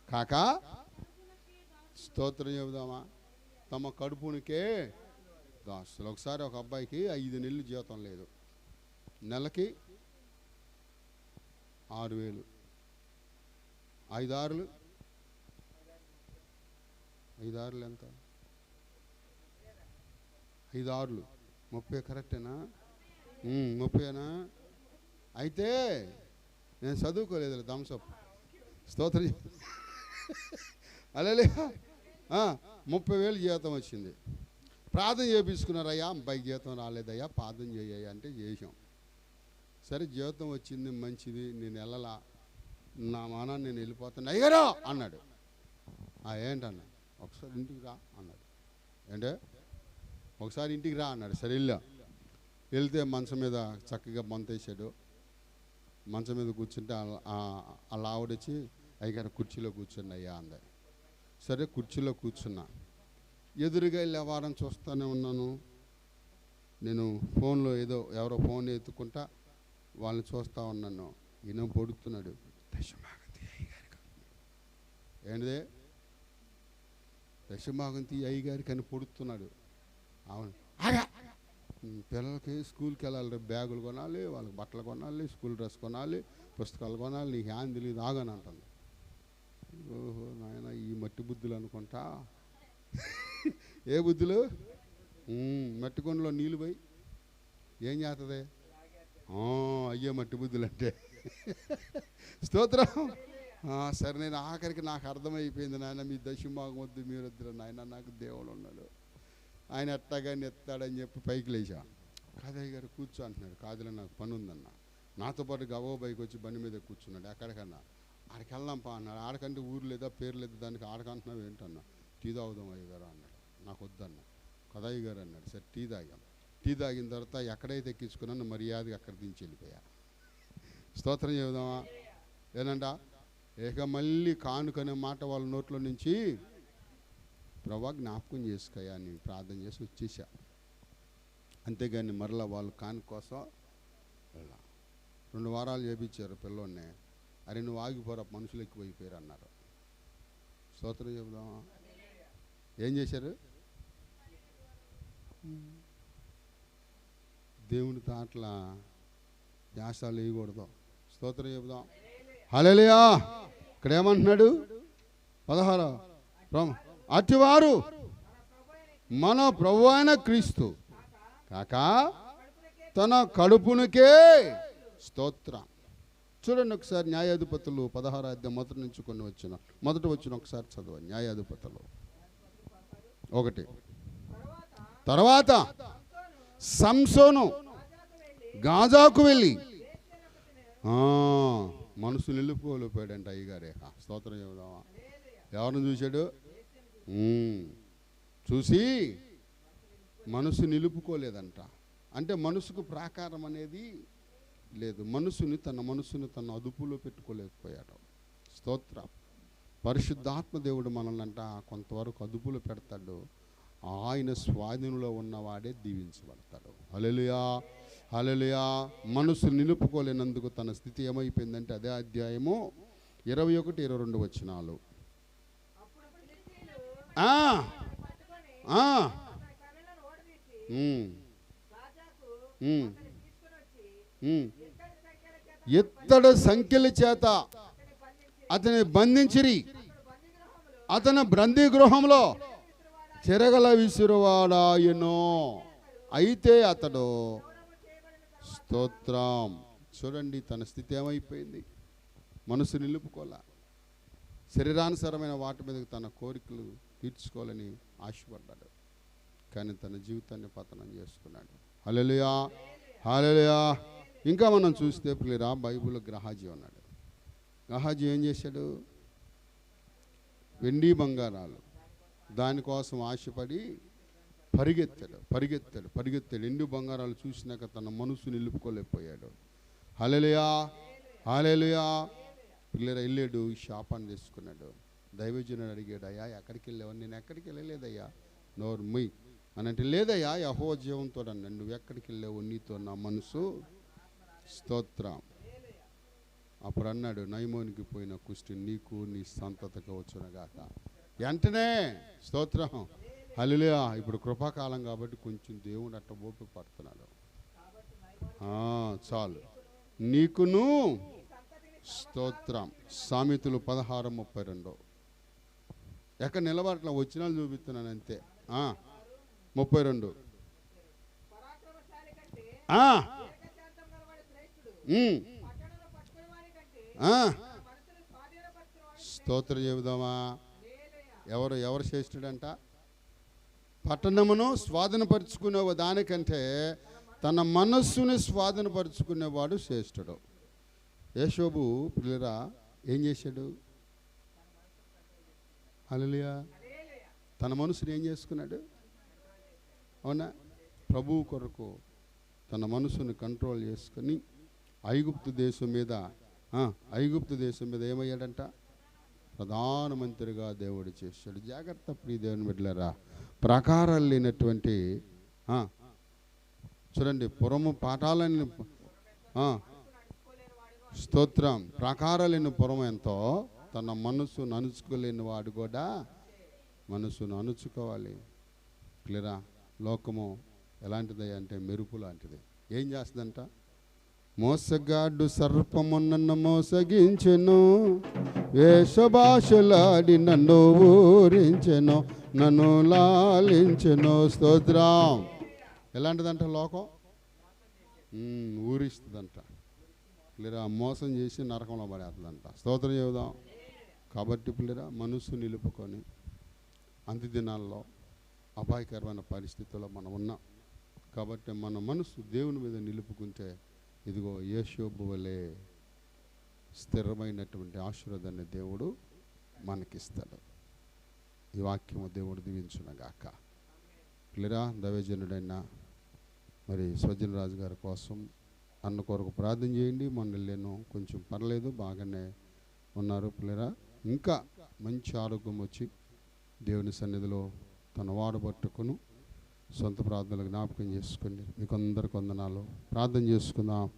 కాక స్తోత్రం చెబుదామా, తమ కడుపునికే దాసులు. ఒకసారి ఒక అబ్బాయికి 5 నెలలు జీతం లేదు, నెలకి 6,000. 5 6 ఎంత? 5 6 30 కరెక్టేనా? 30ఏనా? అయితే నేను చదువుకోలేదు థమ్సప్. స్తోత్రం. అలే 30,000 జీతం వచ్చింది. ప్రార్థన చేయించుకున్నారయ్యా, అబ్బాయికి జీతం రాలేదయ్యా, ప్రార్థన చేయ్యా అంటే చేసాం. సరే జీతం వచ్చింది, మంచిది. నేను వెళ్ళలా, నా మానాన్ని నేను వెళ్ళిపోతాను. అయ్యారో అన్నాడు. ఏంటన్నా? ఒకసారి ఇంటికి రా అన్నాడు. ఏంటే? ఒకసారి ఇంటికి రా అన్నాడు. సరే వెళ్తే మంచం మీద చక్కగా బంతేసాడు. మంచం మీద కూర్చుంటే అలా ఆవిడొచ్చి, అయ్యగారు కుర్చీలో కూర్చుని అయ్యా అంది. సరే కుర్చీలో కూర్చున్నా. ఎదురుగా వెళ్ళి వారం చూస్తూనే ఉన్నాను. నేను ఫోన్లో ఎవరో ఫోన్ ఎత్తుకుంటా వాళ్ళని చూస్తూ ఉన్నాను. ఈయన పొడుతున్నాడు, దశమాగంతి అయ్యగారికి. ఏంటిదే? దశమాగంతి అయ్యగారికి అని పొడుతున్నాడు. అవును. పిల్లలకి స్కూల్కి వెళ్ళాలి, బ్యాగులు కొనాలి, వాళ్ళకి బట్టలు కొనాలి, స్కూల్ డ్రెస్ కొనాలి, పుస్తకాలు కొనాలి, నీకు హ్యాండ్ తెలియదు ఆగని అంటుంది. ఓహో నాయన, ఈ మట్టి బుద్ధులు అనుకుంటా. ఏ బుద్ధులు? మట్టి కొండలో నీళ్ళు పోయి ఏం చేస్తుంది? అయ్యే మట్టి బుద్ధులు అంటే. స్తోత్రం. సరే నేను ఆఖరికి నాకు అర్థమైపోయింది, నాయన మీ దశమాగం వద్దు, మీరు వద్దు నాయన, నాకు దేవుడు ఉన్నాడు, ఆయన ఎట్టాగాని ఎత్తాడని చెప్పి పైకి లేచా. కాదయ్య గారు కూర్చో అంటున్నాడు. కాదులే నాకు పని ఉందన్న. నాతో పాటు గవో బైక్ వచ్చి బండి మీద కూర్చున్నాడు. ఎక్కడికన్నా ఆడికి వెళ్దాంపా అన్నాడు. ఆడకంటే ఊరు లేదా పేరు లేదా దానికి ఆడకంటున్నావు ఏంటన్నా. టీ తాగుదాం అయ్య గారు అన్నాడు. నాకు వద్దన్నా. కదయ్య గారు అన్నాడు. సరే టీ తాగాం. టీ తాగిన తర్వాత ఎక్కడైతే ఎక్కించుకున్నాను మర్యాదగా అక్కడ దించి వెళ్ళిపోయా. స్తోత్రం చెబుదామా? ఏనంట ఇక మళ్ళీ కానుకనే మాట వాళ్ళ నోట్లో నుంచి ప్రభా జ్ఞాపకం చేసుకోయా అని ప్రార్థన చేసి వచ్చేసా. అంతేగాని మరలా వాళ్ళు కాను కోసం వెళ్ళా. 2 వారాలు చేపించారు పిల్లోడిని. అరే నువ్వు ఆగిపోరా, మనుషులు ఎక్కువైపోయారు అన్నారు. స్తోత్రం చెబుదామా? ఏం చేశారు? దేవుని తాట్ల ధ్యాసాలు వేయకూడదు. స్తోత్రం చెబుదాం. హల్లెలూయా. ఇక్కడ ఏమంటున్నాడు 16 అటివారు మన ప్రభు అయిన క్రీస్తు కాక తన కడుపునికే స్తోత్రం. చూడండి ఒకసారి న్యాయాధిపతులు 16 అధ్యాయం మొదటి నుంచి కొన్ని మొదటి వచ్చిన ఒకసారి చదవండి. న్యాయాధిపతులు 1. తర్వాత సంసోను గాజాకు వెళ్ళి మనసు నిలుపుకోలేపాడంట అయ్యగారే. స్తోత్రం చెబుదామా? ఎవరిని చూశాడు? చూసి మనసు నిలుపుకోలేదంట. అంటే మనసుకు ప్రాకారం అనేది లేదు. తన మనసుని తన అదుపులో పెట్టుకోలేకపోయాడు. స్తోత్రం. పరిశుద్ధాత్మ దేవుడు మనల్ని అంట కొంతవరకు అదుపులో పెడతాడు. ఆయన స్వాధీనంలో ఉన్నవాడే దీవించబడతాడు. హల్లెలూయా, హల్లెలూయా. మనసు నిలుపుకోలేనందుకు తన స్థితి ఏమైపోయిందంటే అదే అధ్యాయము 21-22 వచనాలు. ఇత్తడి సంఖ్యల చేత అతని బంధించిరి. అతని బందీ గృహంలో చెరగల విసురువాడాయనో. అయితే అతడు స్తోత్రం. చూడండి తన స్థితి ఏమైపోయింది. మనసు నిలుపుకోలే. శరీరానుసారమైన వాటి మీద తన కోరికలు తీర్చుకోవాలని ఆశపడ్డాడు. కానీ తన జీవితాన్ని పతనం చేసుకున్నాడు. హల్లెలూయా, హల్లెలూయా. ఇంకా మనం చూస్తే ప్రియులారా బైబిల్లో గెహాజీ ఉన్నాడు. గెహాజీ ఏం చేశాడు? వెండి బంగారాలు దానికోసం ఆశపడి పరిగెత్తాడు. ఎండు బంగారాలు చూసినాక తన మనసు నిలుపుకోలేకపోయాడు. హల్లెలూయా, హల్లెలూయా. పిల్లరా వెళ్ళాడు, శాపాన్ని తీసుకున్నాడు. దైవజనుడు అడిగాడు, అయ్యా ఎక్కడికి వెళ్ళావు? నేను ఎక్కడికి వెళ్ళలేదయ్యా. నోరు ముయ్ అని అంటే, లేదయ్యా యెహోవా జీవంతో అన్నాడు. నువ్వు ఎక్కడికి వెళ్ళావు? నీతో నా మనసు. స్తోత్రం. అప్పుడు అన్నాడు, నయమోనికి పోయిన కుష్టి నీకు నీ సంతతికి వచ్చునగాక. వెంటనే స్తోత్రం. హల్లెలూయా. ఇప్పుడు కృపాకాలం కాబట్టి కొంచెం దేవుడు అట్ట ఓపిక పడుతున్నాడు. చాలు నీకును స్తోత్రం. సామెతలు 16:32. ఎక్కడ నిలబడట్లా, వచ్చినాలు చూపిస్తున్నాను అంతే. 32. స్తోత్రం చెబుదామా? ఎవరు శ్రేష్ఠుడంట? పట్టణమును స్వాధీనపరుచుకునే దానికంటే తన మనస్సుని స్వాధీనపరుచుకునేవాడు శ్రేష్ఠుడు. యేషోబు పిల్లరా ఏం చేశాడు? హల్లెలూయా. తన మనసుని ఏం చేసుకున్నాడు? అవునా? ప్రభువు కొరకు తన మనసుని కంట్రోల్ చేసుకుని ఐగుప్తు దేశం మీద ఏమయ్యాడంట? ప్రధానమంత్రిగా దేవుడు చేశాడు. జాగ్రత్త ప్రియ దేవుని బిడ్డలారా. ప్రాకారాలు లేనటువంటి చూడండి పురము పాఠాలని స్తోత్రం. ప్రాకారాలు లేని పురం ఎంతో తన మనసును అణుచుకోలేని వాడు కూడా మనసును అణుచుకోవాలి. క్లియరా? లోకము ఎలాంటిది అంటే మెరుపు లాంటిది. ఏం చేస్తుందంట? మోసగాడు సర్పము నన్ను మోసగించెను, వేషభాషలాడి నన్ను ఊరించెను, నన్ను లాలించెను. స్తోత్రం. ఎలాంటిదంట? లోకం ఊరిస్తుందంట. క్లియరా? మోసం చేసి నరకంలో పడేస్తుందంట. స్తోత్రం చెబుదాం. కాబట్టి పిల్లరా మనసు నిలుపుకొని అంత్య దినాల్లో అపాయకరమైన పరిస్థితుల్లో మనం ఉన్నాం. కాబట్టి మన మనసు దేవుని మీద నిలుపుకుంటే ఇదిగో యోషోబు వలె స్థిరమైనటువంటి ఆశీర్వాదాన్ని దేవుడు మనకిస్తాడు. ఈ వాక్యము దేవుడు దీవించునగాక. పిల్లరా, దైవజనుడైన మరి స్వజన్ రాజు గారి కోసం అన్న కొరకు ప్రార్థన చేయండి. మొన్న వెళ్ళాను, కొంచెం పర్లేదు, బాగానే ఉన్నారు. పిల్లరా, ఇంకా మంచి ఆరోగ్యం వచ్చి దేవుని సన్నిధిలో తన వాడబట్టుకును సొంత ప్రార్థనలు జ్ఞాపకం చేసుకోండి. మీకు అందరికి వందనాలు. ప్రార్థన చేసుకుందాం.